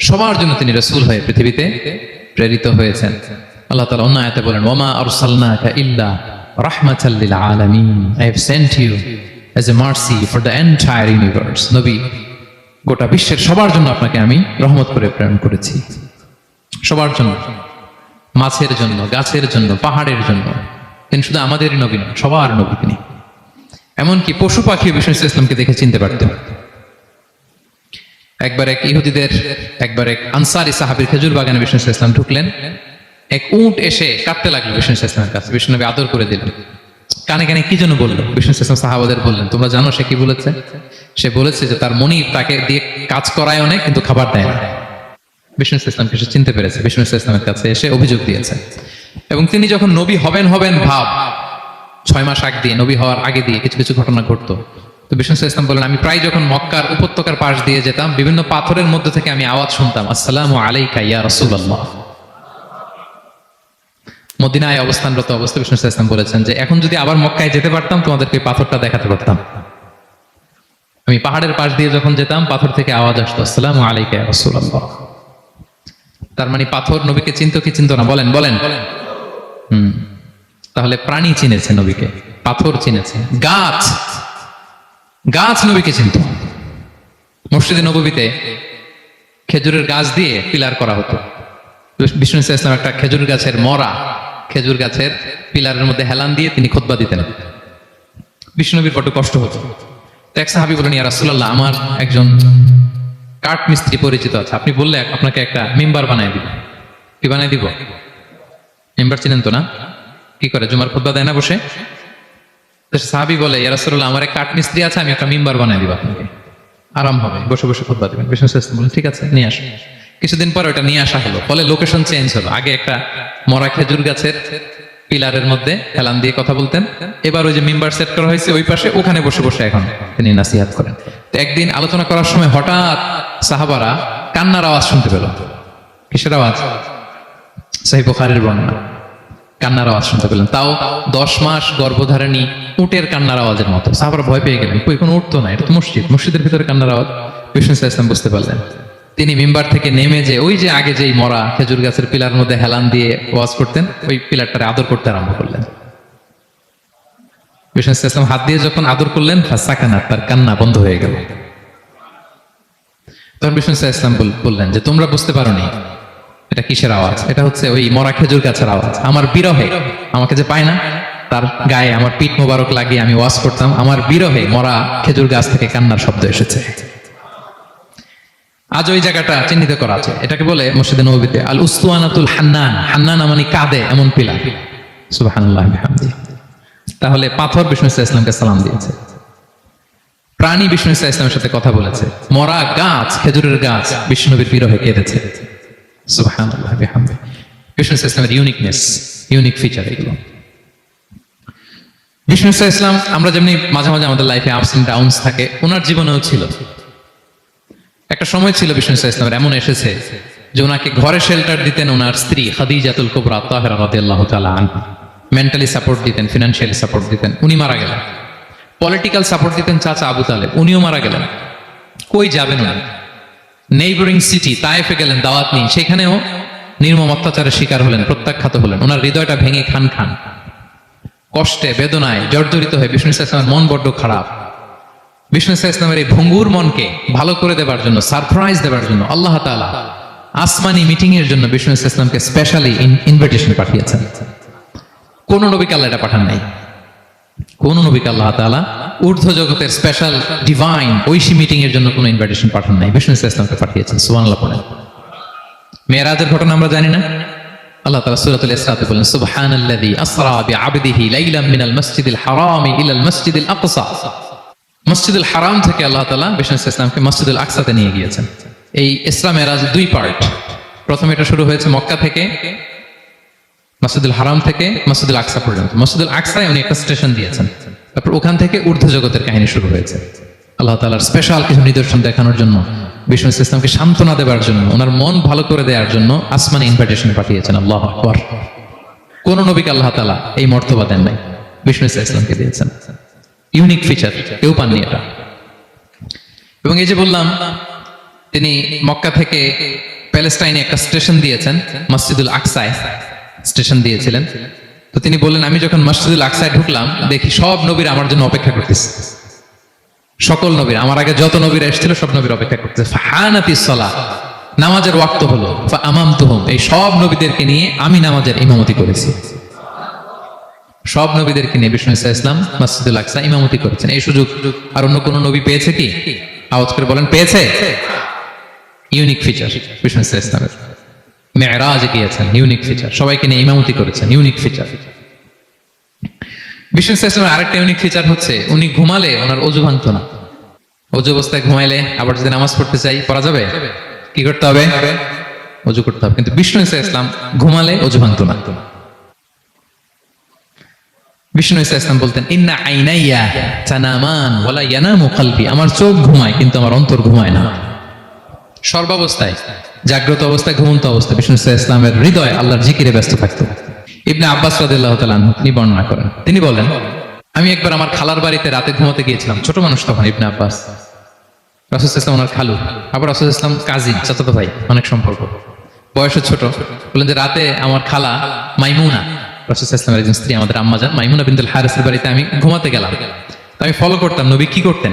সবার জন্য তিনি রাসূল হয়ে পৃথিবীতে প্রেরিত হয়েছেন। আল্লাহ তাআলা অন্য আয়াতে বলেন, ওয়ামা আরসালনাকা ইল্লা রাহমাতাল লিল আলামিন, I have sent you as a mercy for the entire universe. নবী, গোটা বিশ্বের সবার জন্য আপনাকে আমি রহমত করে প্রেরণ করেছি, সবার জন্য, মাছের জন্য, গাছের জন্য, পাহাড়ের জন্য। তিনি শুধু আমাদেরই নবী নন, সবার নবী তিনি। এমনকি পশু পাখি বিষ্ণু ইসলামকে দেখে চিনতে পারতেন। একবার এক আনসারী সাহাবীর খেজুর বাগানে বিষ্ণু ইসলাম ঢুকলেন। এক উট এসে কাঁদতে লাগলো বিষ্ণু ইসলামের কাছে, বিষ্ণু নবী আদর করে দিলেন। কানে কানে কি জন্য বললো? বিষ্ণু ইসলাম সাহাবাদের বললেন, তোমরা জানো সে কি বলেছে? সে বলেছে যে তার মনিব তাকে দিয়ে কাজ করায় অনেক, কিন্তু খাবার দেয় না। বিষ্ণু ইসলামকে সে চিনতে পেরেছে, বিষ্ণু ইসলামের কাছে এসে অভিযোগ দিয়েছে। এবং তিনি যখন নবী হবেন ভাব 6 মাস আগ দিয়ে, নবী হওয়ার আগে দিয়ে কিছু কিছু ঘটনা ঘটতো। তো বিষ্ণু ইসলাম বললেন, আমি প্রায় যখন মক্কার উপত্যকার পাশ দিয়ে যেতাম, বিভিন্ন পাথরের মধ্যে থেকে আমি আওয়াজ শুনতাম, আসসালামু আলাইকা ইয়া রাসূলুল্লাহ। মদিনায় অবস্থানরত অবস্থা বিষ্ণু ইসলাম বলেছেন যে এখন যদি আবার মক্কায় যেতে পারতাম, তোমাদেরকে পাথরটা দেখাতে পারতাম। আমি পাহাড়ের পাশ দিয়ে যখন যেতাম, পাথর থেকে আওয়াজ আসতো, আসসালামু আলাইকা ইয়া রাসূলুল্লাহ। তার মানে পাথর নবীকে চিনতো কি চিনতো না? বলেন বলেন। তাহলে প্রাণী চিনেছে নবীকে, পাথর চিনেছে, গাছ নবীকে চিনত। মসজিদে নববীতে খেজুরের গাছ দিয়ে পিলার করা হতো। বিষ্ণু ইসলাম একটা খেজুর গাছের খেজুর গাছের পিলারের মধ্যে হেলান দিয়ে তিনি খুতবা দিতেন। বিষ্ণুনবীর বড় কষ্ট হতো। তো এক সাহাবী বলেন, ইয়া রাসূলুল্লাহ, আমার একজন কাঠ মিস্ত্রি পরিচিত আছে, আপনি বললে আপনাকে একটা মিম্বার বানায় দিব। কি বানায় দিব? মিম্বার চিনেন তো না? কি করে, জুমার খুতবা দেয় না বসে? সাহাবী বলে, ইয়া রাসূলুল্লাহ, আমার এক কাঠ মিস্ত্রি আছে, আমি একটা মিম্বার বানায় দিব আপনাকে, আরাম হবে, বসে বসে খুতবা দিবেন। বিষ্ণু ইসলাম বলেন, ঠিক আছে, নিয়ে আসুন। কিছুদিন পর ওটা নিয়ে আসা হলো। ফলে লোকেশন চেঞ্জ হলো। আগে একটা মরা খেজুর গাছের পিলারের মধ্যে হেলান দিয়ে কথা বলতেন, এবার ওই যে মিম্বার সেট করা হয়েছে ওই পাশে, ওখানে বসে বসে এখন তিনি নাসিহাত করেন। তো একদিন আলোচনা করার সময় হঠাৎ সাহাবারা কান্নার আওয়াজ শুনতে পেল। কিসের আওয়াজ? সহিহ বুখারীর বর্ণনা। কান্নার আওয়াজ শুনতে পেলেন, তাও 10 মাস গর্ভধারিণী উটের কান্নার আওয়াজের মতো। সাহাবারা ভয় পেয়ে গেলেন, কই কোনো উট তো না, এটা তো মসজিদের ভিতরে কান্নার আওয়াজ। বিষ্ণু ইসলাম বুঝতে পারলেন। তিনি মিম্বার থেকে নেমে যে ওই যে আগে যেই মরা খেজুর গাছের পিলার মধ্যে হেলান দিয়ে ওয়াজ করতেন, ওই পিলারটারে আদর করতে আরম্ভ করলেন। বিষ্ণু ইসলাম হাত দিয়ে যখন আদর করলেন, ফাসাকানা, তার কান্না বন্ধ হয়ে গেল। তখন বিষ্ণু ইসলাম বললেন যে তোমরা বুঝতে পারোনি এটা কিসের আওয়াজ? এটা হচ্ছে ওই মরা খেজুর গাছের আওয়াজ। আমার বিরহে, আমাকে যে পায় না, তার গায়ে আমার পিঠ মোবারক লাগিয়ে আমি ওয়াজ করতাম, আমার বিরহে মরা খেজুর গাছ থেকে কান্নার শব্দ এসেছে। আজ ওই জায়গাটা চিহ্নিত করা আছে। এটাকে বলে মসজিদে নববীতে আল উসতুয়ানাতুল হান্নান। হান্নান মানে কাঁদে এমন পিলার। সুবহানাল্লাহ বিহামদিহি। তাহলে পাথর বিষ্ণু ইসলামকে সালাম দিয়েছে, প্রাণী বিষ্ণু ইসলামের সাথে কথা বলেছে, মরা গাছ, খেজুরের গাছ বিষ্ণুনবীর বিরহে কেঁদেছে। সুবহানাল্লাহ বিহামদিহি। বিষ্ণু ইসলামের ইউনিক ফিচার এগুলো। বিষ্ণু ইসলাম, আমরা যেমনি মাঝে মাঝে আমাদের লাইফে আপস এন্ড ডাউনস থাকে, ওনার জীবনেও ছিল। একটা সময় ছিল বিষ্ণু ইসলামের এমন এসেছে যে ওনাকে ঘরে শেল্টার দিতেন ওনার স্ত্রী খাদিজাতুল কুবরা তাহেরা রাদিয়াল্লাহু তাআলা আনহা। মেন্টালি সাপোর্ট দিতেন, ফিনান্সিয়ালি সাপোর্ট দিতেন। উনি মারা গেলেন। পলিটিক্যাল সাপোর্ট দিতেন চাচা আবু তালেব, উনিও মারা গেলেন। কই যাবেন উনি? নেইবরিং সিটি তায়েফে গেলেন দাওয়াত নিয়ে, সেখানেও নির্মম অত্যাচারের শিকার হলেন, প্রত্যাখ্যাত হলেন। ওনার হৃদয়টা ভেঙে খান কষ্টে বেদনায় জর্জরিত হয়ে বিষ্ণু ইসলামের মন বড্ড খারাপ। বিষ্ণু ইসলামের এই ভঙ্গুর মনকে ভালো করে দেবার জন্য, সারপ্রাইজ দেবার জন্য আল্লাহ তাআলা আসমানি মিটিং এর জন্য বিষ্ণু ইসলামকে স্পেশালি ইনভিটেশন পাঠিয়েছেন। কোন নবীকে আল্লাহ এটা পাঠান নাই। কোন নবীকে আল্লাহ তাআলা ঊর্ধ্ব জগতের স্পেশাল ডিভাইন ঐশী মিটিং এর জন্য কোনো ইনভিটেশন পাঠান নাই, বিষ্ণু ইসলামকে পাঠিয়েছেন। সুবহানাল্লাহ পড়েন। মেরাজের ঘটনা আমরা জানি না? আল্লাহ তাআলা সূরাতুল ইসরাতে বলেন, সুবহানাল্লাযী আসরা বিআবদিহি লাইলাম মিনাল মাসজিদিল হারামি ইলাল মাসজিদিল আকসা। মসজিদুল হারাম থেকে আল্লাহ তাআলা বিষ্ণু ইসলামকে মসজিদুল আকসাতে নিয়ে গিয়েছেন। এই ইসরা মেরাজ 2 পার্ট। প্রথমে এটা শুরু হয়েছে মক্কা থেকে, মসজিদুল হারাম থেকে মসজিদুল আকসা পর্যন্ত। মসজিদুল আকসায় উনি একটা স্টেশন দিয়েছেন, তারপর ওখান থেকে ঊর্ধ্ব জগতের কাহিনী শুরু হয়েছে। আল্লাহ তাআলার স্পেশাল কিছু নিদর্শন দেখানোর জন্য, বিষ্ণু ইসলামকে সান্ত্বনা দেওয়ার জন্য, ওনার মন ভালো করে দেওয়ার জন্য আসমানে ইনভাইটেশন পাঠিয়েছেন। আল্লাহু আকবার। কোন নবীকে আল্লাহ তাআলা এই মর্তবা দেন নাই, বিষ্ণু ইসলামকে দিয়েছেন। ইউনিক ফিচার, কেউ পাননি এটা। এবং এই যে বললাম, তিনি মক্কা থেকে প্যালেস্টাইনে একটা স্টেশন দিয়েছেন, মসজিদুল আকসায় স্টেশন দিয়েছিলেন। তো তিনি বললেন, আমি যখন মসজিদুল আকসায় ঢুকলাম, দেখি সব নবীর আমার জন্য অপেক্ষা করতেছে। সকল নবীর, আমার আগে যত নবীরা এসেছিল সব নবীর অপেক্ষা করতেছে। ফাহানাতিস সালাহ, নামাজের ওয়াক্ত হলো। ফাআমামতুহুম, এই সব নবীদেরকে নিয়ে আমি নামাজের ইমামতি করেছি। সব নবীদেরকে নিয়ে বিষ্ণু ইসলাম মসজিদুল আকসা ইমামতি করেছেন। এই সুযোগ আর অন্য কোন নবী পেয়েছে কি? আওয়াজ করে বলেন, পেয়েছে? ইউনিক ফিচার বিষ্ণু ইসলামের। মেরাজে গিয়েছেন, ইউনিক ফিচার। সবাইকে নিয়ে ইমামতি করেছেন, ইউনিক ফিচার। বিষ্ণু ইসলামের আরেকটা ইউনিক ফিচার হচ্ছে, উনি ঘুমালে ওনার অজু ভাঙত না। অজু অবস্থায় ঘুমাইলে আবার যদি নামাজ পড়তে চাই, পড়া যাবে? কি করতে হবে? অজু করতে হবে। কিন্তু বিষ্ণু ইসলাম ঘুমালে অজু ভাঙত না। বিষ্ণু ইসলাম বলতেন, ইন্না আইনাইয়া তানামান ওয়ালা ইয়ানামু কলবি, আমার চোখ ঘুমায় কিন্তু আমার অন্তর ঘুমায় না। সর্বাবস্থায়, জাগ্রত অবস্থায়, ঘুমন্ত অবস্থায় বিষ্ণু ইসলামের হৃদয় আল্লাহর জিকিরে ব্যস্ত থাকতো। ইবনে আব্বাস রাদিয়াল্লাহু তাআলা আনহু তিনি বর্ণনা করেন, তিনি বলেন, আমি একবার আমার খালার বাড়িতে রাতে ঘুমাতে গিয়েছিলাম। ছোট মানুষ তখন ইবনে আব্বাস। রাসূল সাল্লাল্লাহু আলাইহি ওয়াসাল্লাম ওনার খালু, আবার রাসূল সাল্লাল্লাহু আলাইহি ওয়াসাল্লাম কাজিন, চাচাতো ভাই, অনেক সম্পর্ক, বয়সে ছোট। বলেন যে রাতে আমার খালা মাইমুনা, রাসূল সাল্লাল্লাহু আলাইহি ওয়াসাল্লামের একজন স্ত্রী, আমাদের আম্মা জান মাইমুনা বিনতুল হারিসের বাড়িতে আমি ঘুমাতে গেলাম। তো আমি ফলো করতাম নবী কি করতেন।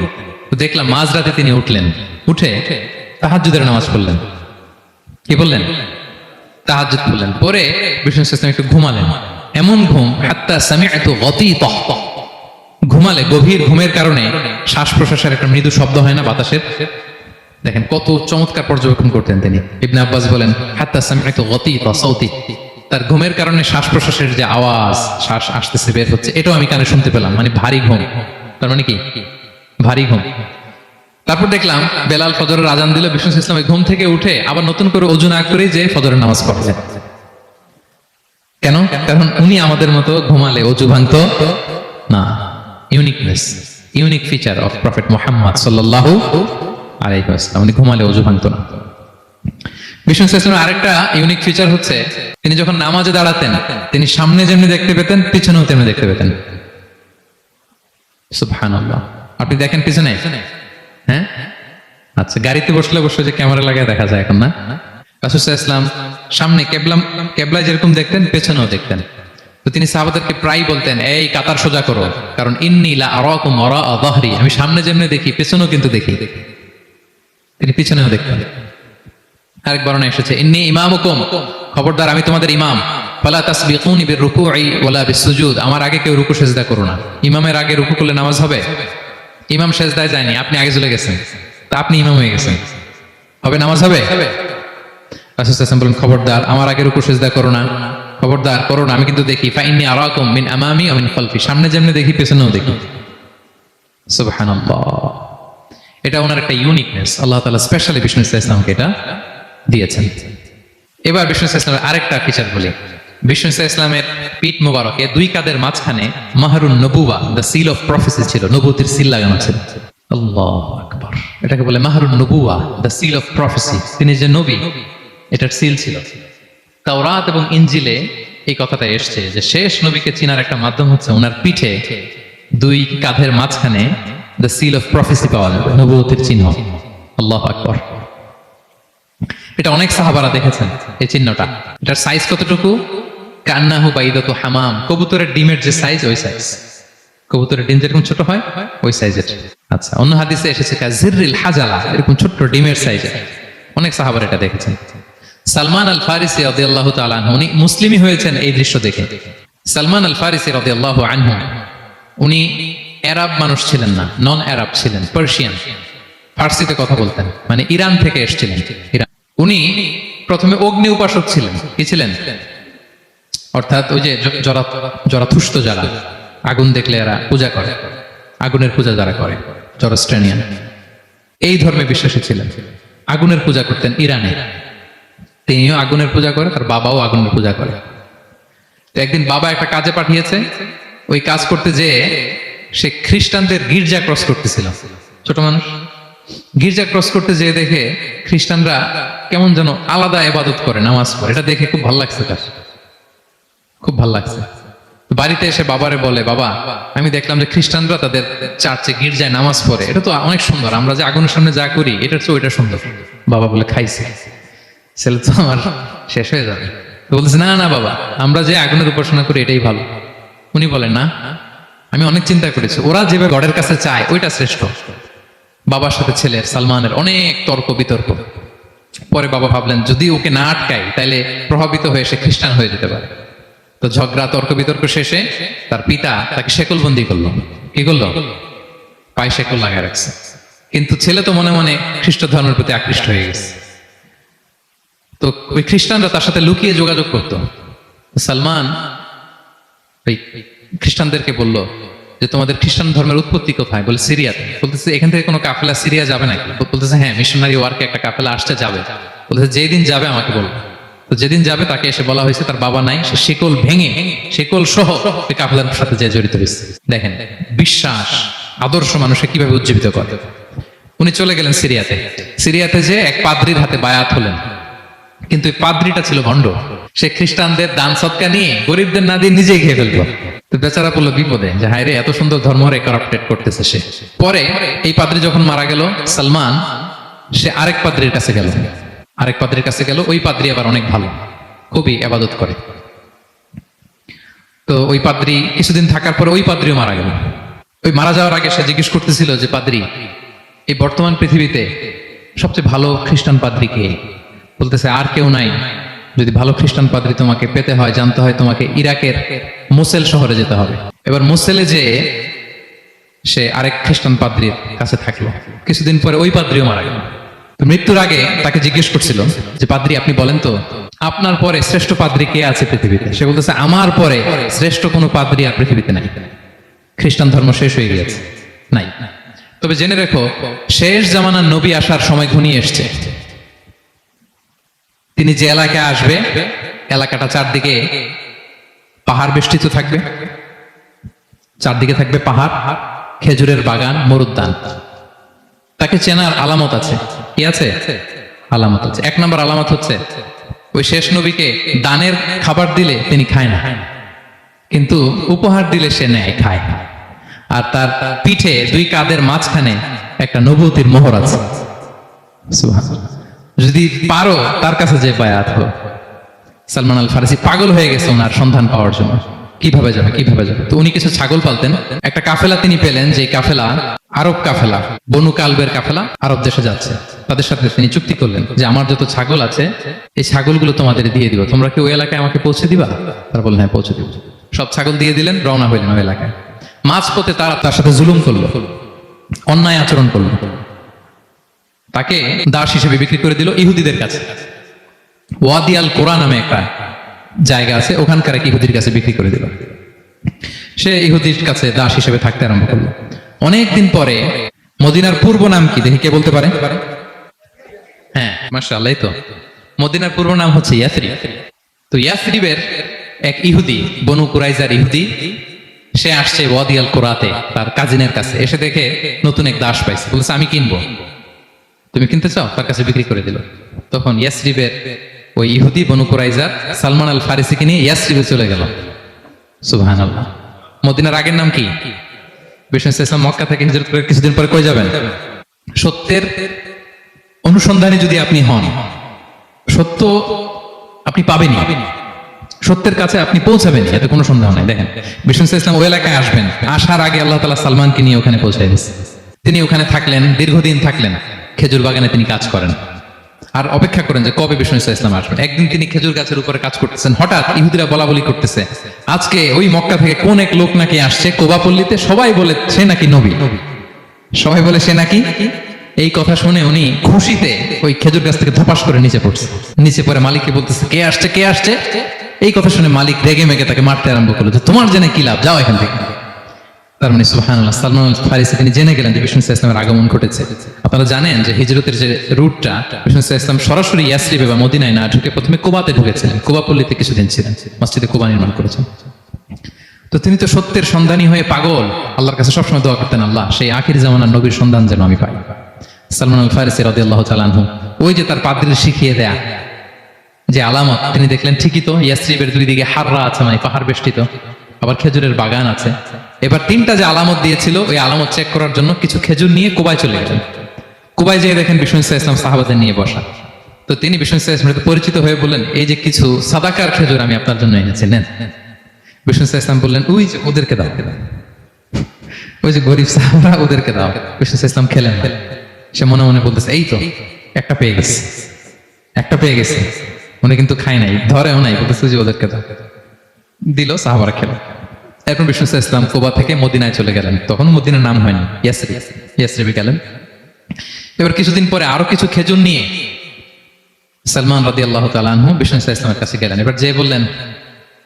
তো দেখলাম মাঝরাতে তিনি উঠলেন, উঠে তাহাজ্জুদের নামাজ পড়লেন। কি বললেন? তাহাজ্জুদ পড়লেন। পরে বিষ্ণু ইসলাম একটু ঘুমালেন। এমন ঘুম, হাত্তা সামিআতু গতীতাহ, ঘুমালে গভীর ঘুমের কারণে শ্বাস প্রশ্বাসের একটা মৃদু শব্দ হয় না বাতাসের? দেখেন কত চমৎকার পর্যবেক্ষণ করতেন তিনি। ইবনে আব্বাস বলেন, হাত্তা সামিআতু গতীতা সাউতি, তার ঘুমের কারণে শ্বাস প্রশ্বাসের যে আওয়াজ, শ্বাস আসতেছে বের হচ্ছে, এটাও আমি কানে শুনতে পেলাম। মানে ভারী ঘুম। তার মানে কি? ভারী ঘুম। তারপর দেখলাম বেলাল ফজরের আজান দিল, বিষ্ণু ইসলাম ঘুম থেকে উঠে আবার নতুন করে ওযু না করে যে ফজরের নামাজ পড়লেন। কেন? কারণ উনি আমাদের মতো ঘুমালে অজু ভাঙতো না। Uniqueness, unique feature of prophet Muhammad সাল্লাল্লাহু আলাইহি ওয়াসাল্লাম, উনি ঘুমালে অজু ভাঙতো না। বিষ্ণু ইসলামের আরেকটা ইউনিক ফিচার হচ্ছে, তিনি যখন নামাজে দাঁড়াতেন, তিনি সামনে যেমনি দেখতে পেতেন, পিছনেও তেমনি দেখতে পেতেন। সুবহানাল্লাহ। আপনি দেখেন পিছনে? হ্যাঁ, আচ্ছা। গাড়িতে বসলে বসে যে ক্যামেরা লাগায় দেখা যায় এখন, না? রাসূল সাল্লাল্লাহু আলাইহি ওয়াসাল্লাম সামনে কেবলায় যেরকম দেখতেন, পেছনেও দেখতেন। তো তিনি সাহাবাদেরকে প্রায় বলতেন, এই কাতার সোজা করো, কারণ ইন্নী লা আরাকুম ওয়ারা যাহরি, আমি সামনে যেমনি দেখি পেছনেও কিন্তু দেখি। তিনি পিছনেও দেখতেন। আরেক বর্ণনা এসেছে, ইন্নী ইমামুকুম, খবরদার আমি তোমাদের ইমাম। ফালা তাসবিকুনি বিররুকুই ওয়ালা বিসসুজুদ, আমার আগে কেউ রুকু সিজদা করো না। ইমামের আগে রুকু করলে নামাজ হবে? ইমাম সিজদায় যায়নি, আপনি আগে চলে গেছেন, তা আপনি ইমাম হয়ে গেছেন, হবে? নামাজ হবে? রাসূল সাল্লাল্লাহু আলাইহি ওয়াসাল্লাম বলেন, খবরদার আমার আগে রুকু সিজদা করো না, খবরদার করো না, আমি কিন্তু দেখি। ফাইন্নী আরাকুম মিন আমামি ওয়া মিন খালফি, সামনে যেমনি দেখি পেছনেও দেখি। সুবহানাল্লাহ। এটা ওনার একটা ইউনিকনেস, আল্লাহ তাআলা স্পেশালি বিষ্ণু ইসলামকে এটা দিয়েছেন। এবার বিষ্ণু ইসলামের আরেকটা ফিচার বলি। বিষ্ণু ইসলামের পিঠ মোবারকে দুই কাঁধের মাঝখানে মাহরুন নবুওয়া, দ্য সিল অফ প্রফেসি ছিল, নবুয়তের সিল লাগানো ছিল। আল্লাহু আকবার। এটাকে বলে মাহরুন নবুওয়া, দ্য সিল অফ প্রফেসি। তিনি যে নবী, এটার সিল ছিল। তাওরাত এবং ইনজিলে এই কথাটা এসছে যে শেষ নবীকে চিনার একটা মাধ্যম হচ্ছে ওনার পিঠে দুই কাঁধের মাঝখানে দ্য সিল অফ প্রফেসি পাওয়া যাবে, নবুয়তের চিহ্ন। আল্লাহু আকবার। এটা অনেক সাহাবারা দেখেছেন এই চিহ্নটা। এটার সাইজ কতটুকু? কান্নাহু বাইদাতু হামাম, কবুতরের ডিমের যে সাইজ, ওই সাইজ। কবুতরের ডিম যেরকম ছোট হয়, ওই সাইজের। আচ্ছা, অন্য হাদিসে এসেছে কাজিররিল হাজালা, এরকম ছোট্ট ডিমের সাইজের। অনেক সাহাবারা এটা দেখেছেন। সালমান আল ফারিসি রাদিয়াল্লাহু তাআলা আনহু, উনি মুসলিমই হয়েছেন এই দৃশ্য দেখে। সালমান আল ফারিসি রাদিয়াল্লাহু আনহু, উনি আরব মানুষ ছিলেন না, নন আরব ছিলেন, পার্সিয়ান, ফার্সিতে কথা বলতেন, মানে ইরান থেকে এসেছিলেন। ইরান। উনি প্রথমে অগ্নি উপাসক ছিলেন। কি ছিলেন? অর্থাৎ ওই যে জরাথুষ্ট যারা, আগুন দেখলে এরা পূজা করে, আগুনের পূজা যারা করে, জরস্ট্রেনিয়ান, এই ধর্মে বিশ্বাসী ছিলেন। আগুনের পূজা করতেন ইরানে। তিনিও আগুনের পূজা করে, তার বাবাও আগুনের পূজা করে। তো একদিন বাবা একটা কাজে পাঠিয়েছে, ওই কাজ করতে যেয়ে সে খ্রিস্টানদের গির্জা ক্রস করতেছিল। ছোট মানুষ গির্জা ক্রস করতে যেয়ে দেখে খ্রিস্টানরা কেমন যেন আলাদা ইবাদত করে, নামাজ পড়ে। এটা দেখে খুব ভালো লাগছে তার, খুব ভালো লাগছে। তো বাড়িতে এসে বাবারে বলে, বাবা আমি দেখলাম যে খ্রিস্টানরা তাদের চার্চে গির্জায় নামাজ পড়ে, এটা তো অনেক সুন্দর, আমরা যে আগুনের সামনে যা করি এটার চেয়ে ওইটা সুন্দর। বাবা বলে, খাইছে, ছেলে তো আমার শেষ হয়ে যাবে। তো বলছে, না না বাবা, আমরা যে আগুনের উপাসনা করি এটাই ভালো। উনি বলেন, না, আমি অনেক চিন্তা করেছি, ওরা যেভাবে গডের কাছে চায় ওইটা শ্রেষ্ঠ। বাবার সাথে ছেলের সালমানের অনেক তর্ক বিতর্ক। পরে বাবা ভাবলেন, যদি ওকে না আটকাই তাহলে প্রভাবিত হয়ে সে খ্রিস্টান হয়ে যেতে পারে। তো ঝগড়া তর্ক বিতর্ক শেষে তার পিতা তাকে শেকলবন্দি করলো। কি করলো? পায়ে শেকল লাগায় রাখছে। কিন্তু ছেলে তো মনে মনে খ্রিস্ট ধর্মের প্রতি আকৃষ্ট হয়ে গেছে। তো ওই খ্রিস্টানরা তার সাথে লুকিয়ে যোগাযোগ করত। সালমান ওই খ্রিস্টানদেরকে বলল যে, তোমাদের খ্রিস্টান ধর্মের উৎপত্তি কোথায়? বলে, সিরিয়াতে। বলতেছে, এখান থেকে কোনো কাফেলা সিরিয়া যাবে নাকি? বলতেছে, হ্যাঁ, মিশনারি ওয়ার্কে একটা কাফেলা আসতে যাবে। বলতেছে, যেদিন যাবে আমাকে বলবো। তো যেদিন যাবে তাকে এসে বলা হয়েছে তার বাবা নাই, সে শিকল ভেঙে শিকল সহ ওই কাফেলার সাথে যে জড়িত হয়েছে। দেখেন বিশ্বাস, আদর্শ মানুষকে কিভাবে উজ্জীবিত করে। উনি চলে গেলেন সিরিয়াতে। সিরিয়াতে যে এক পাদ্রির হাতে বায়াত হলেন, কিন্তু ওই পাদ্রিটা ছিল ভণ্ড। সে খ্রিস্টানদের দান সৎকা নিয়ে গরিবদের না দিয়ে নিজেই খেয়ে ফেলতো। তো বেচারা পড়লো বিপদে, যে হায় রে, এত সুন্দর ধর্ম রে কারাপ্টেড করতেছে সে। পরে এই পাদ্রি যখন মারা গেল, সালমান সে আরেক পাদ্রির কাছে গেল। আরেক পাদ্রির কাছে গেল, ওই পাদ্রি আবার অনেক ভালো, খুবই ইবাদত করে। তো ওই পাদ্রি কিছুদিন থাকার পরে ওই পাদ্রিও মারা গেল। ওই মারা যাওয়ার আগে সে জিজ্ঞেস করতেছিল যে, পাদ্রি, এই বর্তমান পৃথিবীতে সবচেয়ে ভালো খ্রিস্টান পাদ্রি কে? বলতেছে, আর কেউ নাই। যদি ভালো খ্রিস্টান পাদ্রি তোমাকে পেতে হয়, জানতে হয়, তোমাকে ইরাকের মোসেল শহরে যেতে হবে। এবার মোসেলে যে সে আরেক খ্রিস্টান পাদ্রির কাছে থাকলো। কিছুদিন পরে ওই পাদ্রিও মারা গেল। তো মৃত্যুর আগে তাকে জিজ্ঞেস করছিল যে, পাদ্রি আপনি বলেন তো, আপনার পরে শ্রেষ্ঠ পাদ্রি কে আছে পৃথিবীতে? সে বলতেছে, আমার পরে শ্রেষ্ঠ কোনো পাদ্রি আর পৃথিবীতে নাই। খ্রিস্টান ধর্ম শেষ হয়ে গিয়েছে, নাই। তবে জেনে রেখো, শেষ জামানার নবী আসার সময় ঘনিয়ে এসছে। তিনি যে এলাকায় আসবে, এলাকাটা চারদিকে পাহাড় বেষ্টিত থাকবে। চারদিকে থাকবে পাহাড়, খেজুরের বাগান, মরুদ্যান। তাকে চেনার আলামত আছে। কি আছে? আলামত আছে। এক নম্বর আলামত হচ্ছে, ওই শেষ নবীকে দানের খাবার দিলে তিনি খায় না, কিন্তু উপহার দিলে সে নেয়, খায়। আর তার পিঠে দুই কাঁধের মাঝখানে একটা নবুয়তির মোহর আছে। সুবহানাল্লাহ। যদি পারো তার কাছে যে বায়াত হো। সালমান আল ফারিসি পাগল হয়ে গেছে ওনার সন্ধান পাওয়ার জন্য, কিভাবে যাবে কিভাবে যাবে। তো উনি কিছু ছাগল পালতেন। একটা কাফেলা তিনি পেলেন, যে কাফেলা আরব কাফেলা, বনু কালবের কাফেলা, আরব দেশে যাচ্ছে। তাদের সাথে তিনি চুক্তি করলেন যে, আমার যত ছাগল আছে এই ছাগলগুলো তোমাদের দিয়ে দিব, তোমরা কি ওই এলাকায় আমাকে পৌঁছে দিবা? তারা বললেন, হ্যাঁ পৌঁছে দিব। সব ছাগল দিয়ে দিলেন, রওনা হইলেন ওই এলাকায়। মাঝপথে তারা তার সাথে জুলুম করলো, অন্যায় আচরণ করলো। তাকে দাস হিসেবে বিক্রি করে দিল ইহুদিদের কাছে। ওয়াদি আল কোরা নামে একটা জায়গা আছে, ওখানকার এক ইহুদির কাছে বিক্রি করে দিল। সে ইহুদির কাছে দাস হিসেবে থাকতে আরম্ভ করলো। অনেকদিন পরে, মদিনার পূর্ব নাম কি দেখি কে বলতে পারে? হ্যাঁ, মাশাআল্লাহ, তো মদিনার পূর্ব নাম হচ্ছে ইয়াসরিব। তো ইয়াসরিবের এক ইহুদি, বনু কুরাইজার ইহুদি, সে আসছে ওয়াদি আল কোরাতে তার কাজিনের কাছে। এসে দেখে নতুন এক দাস পাইছে, বলছে আমি কিনবো, তুমি কিনতে চাও? তার কাছে বিক্রি করে দিল। তখন ইয়াসরিবের ওই ইহুদি বনু কুরাইজার সালমান আল ফারিসিকে নিয়ে ইয়াসরিবে চলে গেল। সুবহানাল্লাহ। মদিনার আগের নাম কি? বিষ্ণু ইসলাম মক্কা থেকে হিজরত করে কিছুদিন পরে কই যাবেন? সত্যের অনুসন্ধানে যদি আপনি হন, সত্য আপনি পাবেনই, সত্যের কাছে আপনি পৌঁছাবেন, এতে কোনো সন্দেহ নাই। দেখেন, বিষ্ণু ইসলাম ওই এলাকায় আসবেন, আসার আগে আল্লাহ তাআলা সালমানকে নিয়ে ওখানে পৌঁছায় দিয়েছে। তিনি ওখানে থাকলেন, দীর্ঘদিন থাকলেন। খেজুর বাগানে তিনি কাজ করেন আর অপেক্ষা করেন যে কবে বিষ্ণু ইসলাম আসবেন। একদিন তিনি খেজুর গাছের উপরে কাজ করতেছেন, হঠাৎ ইহুদিরা বলা বলি করতেছে, আজকে ওই মক্কা থেকে কোন এক লোক নাকি আসছে কোবাপল্লীতে, সবাই বলে সে নাকি নবী, সবাই বলে সে নাকি। এই কথা শুনে উনি খুশিতে ওই খেজুর গাছ থেকে ধপাস করে নিচে পড়ছে। নিচে পড়ে মালিককে বলতেছে, কে আসছে কে আসছে। এই কথা শুনে মালিক রেগে মেগে তাকে মারতে আরম্ভ করলো, যে তোমার জেনে কি লাভ, যাও এখান থেকে। তার মানে সুবহানাল্লাহ, সালমান আল ফারিসি তিনি জেনে গেলেন যে বিষ্ণু ইসলামের আগমন ঘটেছে। আপনারা জানেন যে হিজরতের যে রুটটা, বিষ্ণু ইসলাম সরাসরি ইয়াসরিবে বা মদিনায় না ঢুকে প্রথমে কুবাতে ঢুকেছিলেন। কুবাপল্লীতে কিছুদিন ছিলেন, মসজিদে কুবা নির্মাণ করেছেন। তো তিনি তো সত্যের সন্ধানী হয়ে পাগল, আল্লাহর কাছে সবসময় দোয়া করতেন, আল্লাহ সেই আখির জামানার নবীর সন্ধান যেন আমি পাই। সালমান আল ফারিসি রাদিয়াল্লাহু তাআলা আনহু, ওই যে তার পাদ্রীর শিখিয়ে দেয়া যে আলামত, তিনি দেখলেন ঠিকই তো ইয়াসরিবের দুই দিকে হাররা আছে, মানে পাহাড় বেষ্টিত, আবার খেজুরের বাগান আছে। এবার তিনটা যে আলামত দিয়েছিল, ওই আলামত চেক করার জন্য কিছু খেজুর নিয়ে কুবায় চলে গেলেন। কুবায় যেয়ে দেখেন বিষ্ণু ইসলাম সাহাবাদের নিয়ে বসা। তো তিনি বিষ্ণু ইসলামের পরিচিত হয়ে বললেন, এই যে কিছু সাদাকার খেজুর আমি আপনার জন্য এনেছি, নেন। বিষ্ণু ইসলাম বললেন, ওই যে ওদেরকে দাও, ওই যে গরিব সাহাবারা, ওদেরকে দাও। বিষ্ণু ইসলাম খেলেন। সে মনে মনে বলতেছে, এই তো একটা পেয়ে গেছে, একটা পেয়ে গেছে। উনি কিন্তু খায় নাই, ধরেও নাই, বলতেছে যে ওদেরকে দাও। দিল, সাহাবারা খেল। এরপর বিষ্ণু ইসলাম কুবা থেকে মদিনায় চলে গেলেন। তখন মদিনার নাম হয়নি, ইয়াসরিবে গেলেন। এবার কিছুদিন পরে আরো কিছু খেজুর নিয়ে সালমান রাদিয়াল্লাহু তাআলা আনহু বিষ্ণু ইসলামের কাছে গেলেন। এবার যে বললেন,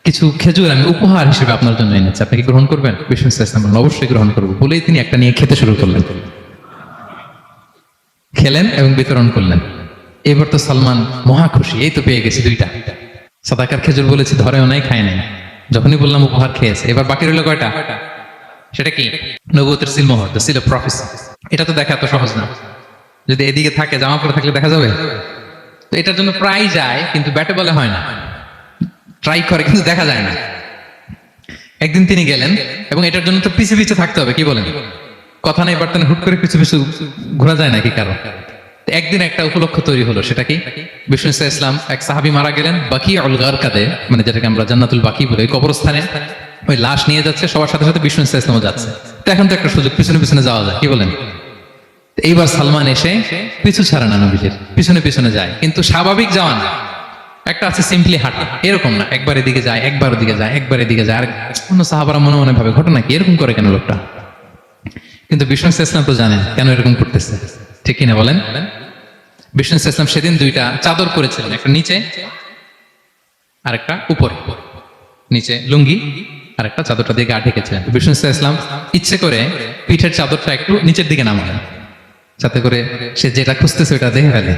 কিছু খেজুর আমি উপহার হিসেবে আপনার জন্য এনেছি, আপনি কি গ্রহণ করবেন? বিষ্ণু ইসলাম বললেন, অবশ্যই গ্রহণ করবো। বলেই তিনি একটা নিয়ে খেতে শুরু করলেন। খেলেন এবং বিতরণ করলেন। এবার তো সালমান মহা খুশি, এই তো পেয়ে গেছি দুইটা সাদাকার খেজুর, বলেছি ধরেও নাই, খায় নাই। যখনই বললাম উপহার খেয়েছে। এবার বাকি রইল কয়টা? সেটা কি? নবুয়তের সিলমোহর, দ্য সিল অফ প্রফেসি। এটা তো দেখা এত সহজ না। যদি এদিকে থাকে, জামা পরে থাকলে দেখা যাবে? তো এটার জন্য প্রায় যায়, কিন্তু ব্যাটে বলে হয় না। ট্রাই করে কিন্তু দেখা যায় না। একদিন তিনি গেলেন এবং এটার জন্য তো পিছে পিছে থাকতে হবে, কি বলেন? কথা নেই বার্তা নেই, হুট করে পিছু পিছু ঘোরা যায় নাকি কারো? একদিন একটা উপলক্ষ তৈরি হলো। সেটা কি? বিষ্ণু ইসলাম এক সাহাবী মারা গেলেন বাকি উল গারকাদে, মানে যেটাকে আমরা জান্নাতুল বাকি বলি, ওই কবরস্থানে ওই লাশ নিয়ে যাচ্ছে, সবার সাথে সাথে বিষ্ণু ইসলামও যাচ্ছে। তো এখন তো একটা সুযোগ, পিছনে পিছনে যাওয়া যায়, কি বলেন? এইবার সালমান এসে পিছু ছাড়া না, নবীজির পিছনে পিছনে যায়, কিন্তু স্বাভাবিক যাওয়া না। একটা আছে সিম্পলি হাঁটা, এরকম না, একবার এদিকে যায়, একবার ওদিকে যায়, একবার এদিকে যায়। আর অন্য সাহাবারা মনে মনে ভাবে, ঘটনা কি, এরকম করে কেন লোকটা? কিন্তু বিষ্ণু ইসলাম তো জানেন কেন এরকম করতেছে, ঠিক কিনা বলেন? বিষ্ণু ইসলাম সেদিন দুইটা চাদর পরেছিলেন, একটা নিচে আর একটা উপরে। নিচে লুঙ্গি আর একটা চাদরটা দিয়ে গা ঢেকেছিলেন। বিষ্ণু ইসলাম ইচ্ছে করে পিঠের চাদরটা একটু নিচের দিকে নামালেন, যাতে করে সে যেটা খুঁজতেছে ওটা দেখে ফেলে।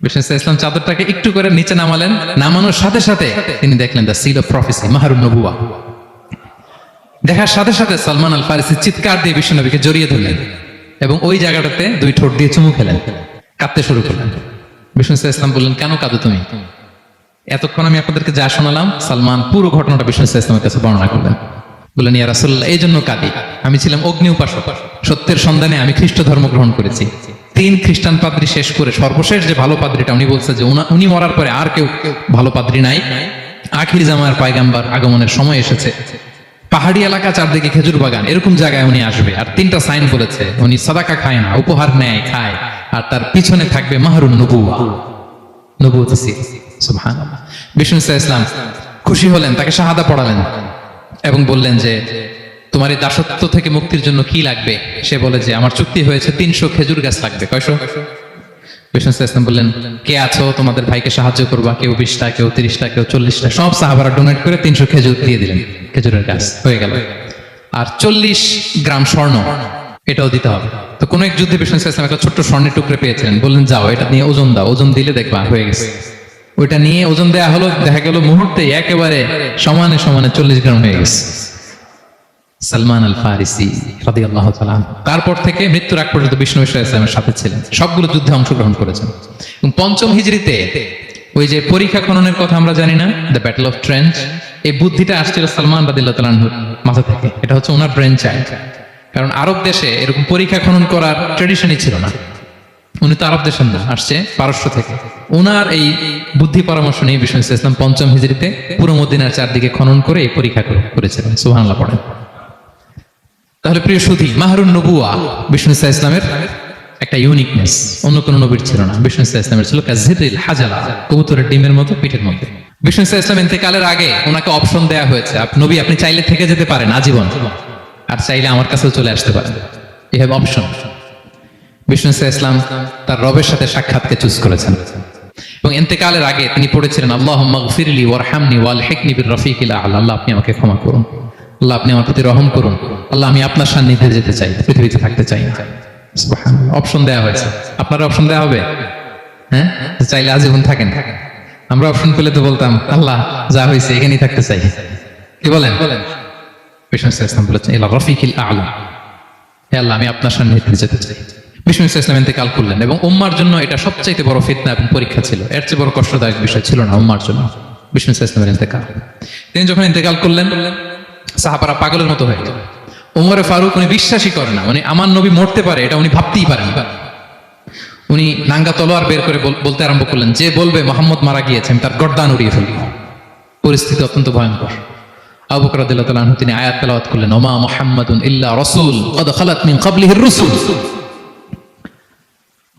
বিষ্ণু ইসলাম চাদরটাকে একটু করে নিচে নামালেন, নামানোর সাথে সাথে তিনি দেখলেন দ্য সিল অফ প্রফেসি, মাহরুন নবুয়া। দেখার সাথে সাথে সালমান আল ফারিসি চিৎকার দিয়ে বিষ্ণু নবীকে জড়িয়ে ধরলেন এবং ওই জায়গাটাতে দুই ঠোঁট দিয়ে চুমু খেলেন, কাঁদতে শুরু করলেন। বিষ্ণু ইসলাম বললেন, কেন কাঁদো তুমি? এতক্ষণ আমি আপনাদেরকে যা শোনালাম, সালমান পুরো ঘটনাটা বিষ্ণু ইসলামের কাছে বর্ণনা করলেন। বললেন, ইয়া রাসূলুল্লাহ, এই জন্য কাঁদি। আমি ছিলাম অগ্নি উপাসক, সত্যের সন্ধানে আমি খ্রিস্ট ধর্ম গ্রহণ করেছি। 3 খ্রিস্টান পাদ্রী শেষ করে সর্বশেষ যে ভালো পাদ্রীটা, উনি বলছে যে উনি মরার পরে আর কেউ ভালো পাদ্রী নাই, আখির জামার পয়গাম্বর আগমনের সময় এসেছে। পাহাড়ি এলাকা, চারদিকে খেজুর বাগান, এরকম জায়গায় উনি আসবে। আর 3টা সাইন বলেছে, উনি সাদাকা খায় না, উপহার নেয়, খায়, আর তার পিছনে থাকবে মাহরুন নবুয়া, নবুয়ত সিল। সুবহানাল্লাহ। বিষ্ণু ইসলাম খুশি হলেন, তাকে শাহাদা পড়ালেন এবং বললেন যে, তোমার এই দাসত্ব থেকে মুক্তির জন্য কি লাগবে? সে বলে যে, আমার চুক্তি হয়েছে 300 খেজুর গাছ লাগবে। কয়শো? বিষ্ণু ইসলাম বললেন, কে আছো তোমাদের ভাইকে সাহায্য করবা? কেউ 20টা, কেউ 30টা, কেউ 40টা। সব সাহাবারা ডোনেট করে 300 খেজুর দিয়ে দিলেন, খেজুরের গাছ হয়ে গেল। আর 40 গ্রাম স্বর্ণ, এটাও দিতে হবে। তো কোন এক যুদ্ধে বিষ্ণু ইসলাম একটা ছোট্ট স্বর্ণের টুকরে পেয়েছিলেন, বললেন, যাও এটা নিয়ে ওজন দাও, ওজন দিলে দেখবা হয়ে গেছে। ওইটা নিয়ে ওজন দেয়া হলো, দেখা গেল মুহূর্তে একেবারে সমানে সমানে 40 গ্রাম হয়ে গেছে। সালমান আল ফারিসি রাদিয়াল্লাহু তাআলা। তারপর থেকে মৃত্যুর আগ পর্যন্ত বিষ্ণু ইসলামের সাথে ছিলেন, সবগুলো যুদ্ধে অংশগ্রহণ করেছেন। এবং 5ম হিজরিতে ওই যে পরীক্ষা খননের কথা আমরা জানি না, দ্য ব্যাটল অফ ট্রেন্চ, এই বুদ্ধিটা আসছিল সালমান রাদিয়াল্লাহু তাআলার মাথা থেকে। এটা হচ্ছে ওনার ব্রেন চাইল্ড। কারণ আরব দেশে এরকম পরীক্ষা খনন করার ট্রেডিশনই ছিল না। উনি তো আরব দেশের না, আসছে পারস্য থেকে। ওনার এই বুদ্ধি পরামর্শ নিয়ে বিষ্ণু ইসলাম 5ম হিজরিতে পুরো মদিনার চারদিকে খনন করে এই পরীক্ষা করেছিলেন। সুবহানাল্লাহ পড়েন। তাহলে প্রিয় সুধী, মাহরুন নবুয়া বিষ্ণু ইসলামের একটা ইউনিকনেস, অন্য কোন নবীর ছিল না। বিষ্ণু ইসলামের ছিল কাযিরিল হাজালা, কবুতরের ডিমের মতো পিঠের মধ্যে। বিষ্ণু ইসলাম ইন্তেকালের আগে ওনাকে অপশন দেয়া হয়েছে, নবী আপনি চাইলে থেকে যেতে পারেন আজীবন, আর চাইলে আমার কাছেও চলে আসতে পারেন। এই হ্যাভ অপশন। বিষ্ণু ইসলাম তার রবের সাথে সাক্ষাৎকে চুজ করেছেন এবং ইন্তেকালের আগে তিনি পড়েছিলেন, আল্লাহুম্মা গফিরলি ওয়ারহামনি ওয়ালহিকনি বির রফিকিল আ'লা। আল্লাহ আপনি আমাকে ক্ষমা করুন, আল্লাহ আপনি আমার প্রতি রহম করুন, আল্লাহ আমি আপনার সান্নিধ্যে যেতে চাই, পৃথিবীতে থাকতে চাই না। সুবহানাল্লাহ। অপশন দেয়া হয়েছে। আপনার অপশন দেয়া হবে? হ্যাঁ, চাইলে আজীবন থাকেন। আমরা অপশন পেলে তো বলতাম, আল্লাহ যা হয়েছে এখানেই থাকতে চাই। কি বলেন? বিষ্ণু ইসলাম বলেছেন ইলা রফিকিল আ'লা, হে আল্লাহ আমি আপনার সান্নিধ্যে যেতে চাই। বিষ্ণু ইসলাম ইন্তেকাল করলেন এবং উম্মার জন্য এটা সবচাইতে বড় ফিতনা এবং পরীক্ষা ছিল। এর চেয়ে বড় কষ্টদায়ক বিষয় ছিল না উম্মার জন্য বিষ্ণু ইসলামের ইন্তেকাল। তিনি যখন ইন্তেকাল করলেন সাহাবারা পাগলের মতো হয়ে গেল। ওমরে ফারুক উনি বিশ্বাসই করেন না, মানে আমার নবী মরতে পারে এটা উনি ভাবতেই পারেন না। উনি নাঙ্গা তলোয়ার বের করে বলতে আরম্ভ করলেন, যে বলবে মোহাম্মদ মারা গিয়েছে আমি তার গর্দান উড়িয়ে ফেলব। পরিস্থিতি অত্যন্ত ভয়ঙ্কর। আবু বকর রাদিয়াল্লাহু তাআলা আনহু তিনি আয়াত তেলাওয়াত করলেন, ওমা মুহাম্মাদুন ইল্লা রাসূল ক্বাদ খালাত মিন ক্বাবলিহির রুসুল।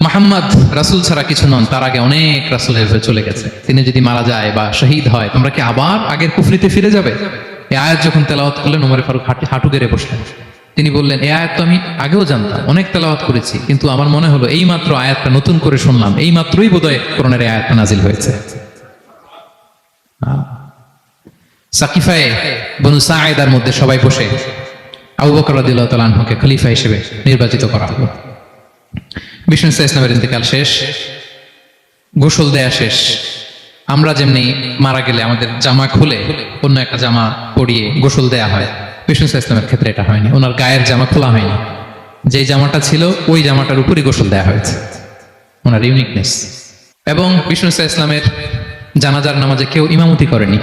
মুহাম্মদ রাসূল ছাড়া কিছু নন, তার আগে অনেক রাসূল এভাবে চলে গেছে। তিনি যদি মারা যায় বা শহীদ হয় তোমরা কি আবার আগের কুফরিতে ফিরে যাবে? এই আয়াত যখন তেলাওয়াত করলেন ওমর ফারুক হাঁটু গেড়ে বসলেন। তিনি বললেন, এই আয়াত তো আমি আগেও জানতাম, অনেক তেলাওয়াত করেছি, কিন্তু আমার মনে হলো এই মাত্র আয়াতটা নতুন করে শুনলাম, এই মাত্রই বোধহয় কোরআনের এই আয়াতটা নাজিল হয়েছে। সাকিফায়ে বনু সাঈদার মধ্যে সবাই বসে আবু বকর রাদিয়াল্লাহু তাআলা আনহুকে খলিফা হিসেবে নির্বাচিত করা হলো। বিষ্ণু ইসলামের ইন্তেকাল শেষ, গোসল দেয়া শেষ। আমরা যেমনি মারা গেলে আমাদের জামা খুলে অন্য একটা জামা পরিয়ে গোসল দেয়া হয়, বিষ্ণু ইসলামের ক্ষেত্রে এটা হয়নি। ওনার গায়ের জামা খোলা হয়নি, যেই জামাটা ছিল ওই জামাটার উপরই গোসল দেয়া হয়েছে, ওনার ইউনিকনেস। এবং বিষ্ণু ইসলামের জানাজার নামাজে কেউ ইমামতি করেনি।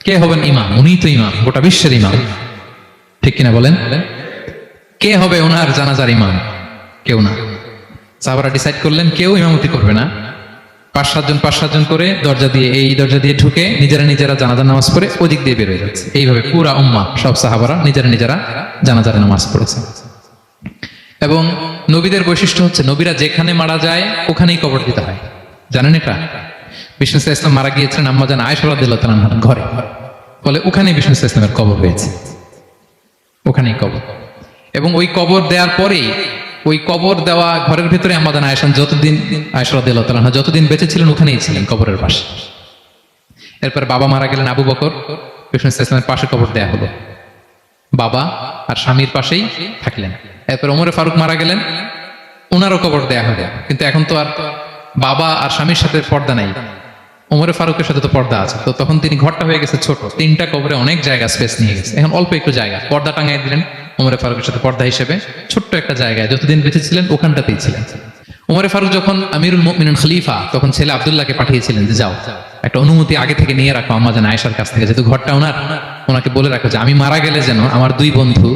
কে হবেন ইমাম? উনিই তো ইমাম, গোটা বিশ্বের ইমাম, ঠিক কিনা বলেন? কে হবে ওনার জানাজার ইমাম? কেউ না। সাহাবারা ডিসাইড করলেন কেউ ইমামতি করবে না, 5-7 জন করে দরজা দিয়ে, এই দরজা দিয়ে ঢুকে নিজেরা জানাজার নামাজ পড়ে ওদিক দিয়ে বের হয়ে যাচ্ছে। এইভাবে পুরা উম্মাহ সব সাহাবারা নিজেরা জানাজার নামাজ পড়েছে। এবং নবীদের বৈশিষ্ট্য হচ্ছে নবীরা যেখানে মারা যায় ওখানেই কবর দিতে হয়, জানেন এটা? বিষ্ণু ইসলাম মারা গিয়েছিলেন আম্মা জান আয়েশা রাদিয়াল্লাহু তাআলা আনহার ঘরে, ফলে ওখানেই বিষ্ণু ইসলামের কবর হয়েছে, ওখানেই কবর। এবং ওই কবর দেওয়ার পরেই, ওই কবর দেওয়া ঘরের ভিতরে আম্মা জান আয়েশা রাদিয়াল্লাহু তাআলা আনহা যতদিন বেঁচে ছিলেন ওখানেই ছিলেন, কবরের পাশে। এরপর বাবা মারা গেলেন আবু বকর, বিষ্ণু ইসলামের পাশে কবর দেয়া হলো, বাবা আর স্বামীর পাশেই থাকলেন। এরপর ওমরে ফারুক মারা গেলেন, ওনারও কবর দেয়া হলো। কিন্তু এখন তো আর বাবা আর স্বামীর সাথে পর্দা নাই, ওমরে ফারুকের সাথে তো পর্দা আছে, তো তখন তিনি ঘরটা হয়ে গেছে ছোট, 3টা কবরে অনেক জায়গা স্পেস নিয়ে গেছে। এখন অল্প একটু জায়গা পর্দা টাঙাই দিলেন ওমরে ফারুকের সাথে পর্দা হিসেবে, ছোট্ট একটা জায়গায় যতদিন বেঁচে ছিলেন ওখানটাতেই ছিলেন। ওমরে ফারুক যখন আমিরুল মুমিনিন খলিফা, তখন ছেলে আব্দুল্লাহকে পাঠিয়েছিলেন যে যাও একটা অনুমতি আগে থেকে নিয়ে রাখো আম্মা জান আয়েশার কাছ থেকে, যেহেতু ঘরটা ওনার, ওনাকে বলে রাখো যে আমি মারা গেলে যেন আমার 2 বন্ধু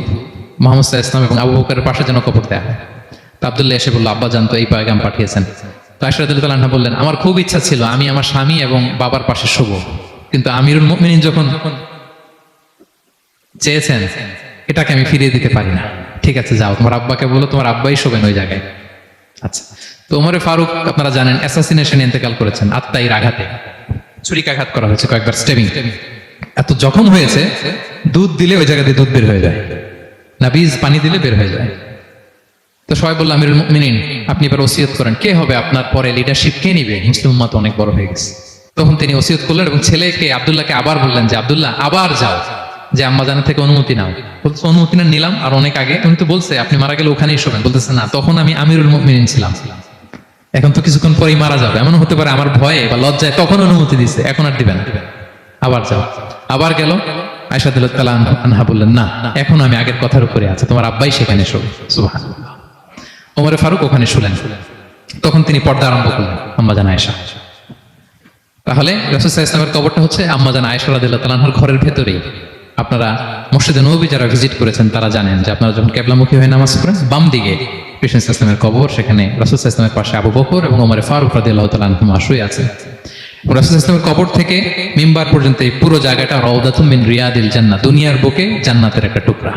মুহাম্মদ সাল্লাল্লাহু আলাইহি ওয়াসাল্লাম এবং আবু বকরের পাশে যেন কবর দেয়া হয়। তো আব্দুল্লাহ এসে বলল, আব্বা জান তো এই পয়গাম পাঠিয়েছেন। তো আয়েশা রাদিয়াল্লাহু তাআলা আনহা বললেন, আমার খুব ইচ্ছা ছিল আমি আমার স্বামী এবং বাবার পাশে শোবো, কিন্তু আমিরুল মুমিনিন যখন চেয়েছেন এটাকে আমি ফিরিয়ে দিতে পারি না। ঠিক আছে যাও, তোমার আব্বাকে বলো তোমার আব্বাই শোবেন ওই জায়গায়। আচ্ছা। তো ওমরে ফারুক আপনারা জানেন অ্যাসাসিনেশন ইন্তেকাল করেছেন, আত্মাইর আঘাতে ছুরিকাঘাত করা হয়েছে, কয়েকবার স্টেবিং। এত জখম হয়েছে দুধ দিলে ওই জায়গাতে দুধ বের হয়ে যায় না, বীজ পানি দিলে বের হয়ে যায়। তো সবাই বলল আমিরুল মুমিনিন আপনি এবার ওসিয়ত করেন, কে হবে আপনার পরে লিডারশিপ, কে নিবে? মুসলিম উম্মাহ তো অনেক বড় হয়ে গেছে। তখন তিনি ওসিয়ত করলেন এবং ছেলেকে আব্দুল্লাহকে আবার বললেন যে আব্দুল্লাহ আবার যাও, যে আম্মা জানের থেকে অনুমতি নাও। বলছে অনুমতি না নিলাম আর অনেক আগে, উনি তো বলছে আপনি মারা গেলে ওখানেই শোবেন। বলতেছে না, তখন আমি আমিরুল মুমিনিন ছিলাম, এখন তো কিছুক্ষণ পরেই মারা যাবে, এমন হতে পারে আমার ভয়ে বা লজ্জায় তখন অনুমতি দিছে, এখন আর দিবেন, আবার যাও। আবার গেল, আয়েশা রাদিয়াল্লাহু তাআলা আনহা বললেন না, এখন আমি আগের কথার উপরে আছে, তোমার আব্বাই সেখানে শোবে। সুবহানাল্লাহ। ওমরে ফারুক ওখানে শুলেন, তখন তিনি পর্দা আরম্ভ করলেন আম্মা জান আয়েশা। তাহলে রাসূল সাল্লাল্লাহু আলাইহি ওয়াসাল্লামের কবরটা হচ্ছে আম্মা জান আয়েশা রাদিয়াল্লাহু তাআলা আনহার ঘরের ভেতরেই। আপনারা মসজিদে নববী যারা ভিজিট করেছেন তারা জানেন যে আপনারা যখন কিবলামুখী হয়ে নামাজ পড়েন বাম দিকে বিষ্ণু সাল্লাল্লাহু আলাইহি ওয়াসাল্লামের কবর, সেখানে রাসূল সাল্লাল্লাহু আলাইহি ওয়াসাল্লামের পাশে আবু বকর এবং ওমর ফারুক রাদিয়াল্লাহু তাআলা আনহুমা শুয়ে আছেন। রাসূল সাল্লাল্লাহু আলাইহি ওয়াসাল্লামের কবর থেকে মিম্বার পর্যন্ত এই পুরো জায়গাটা রাউদাতুম মিন রিয়াদিল জান্নাহ, দুনিয়ার বুকে জান্নাতের একটা টুকরা।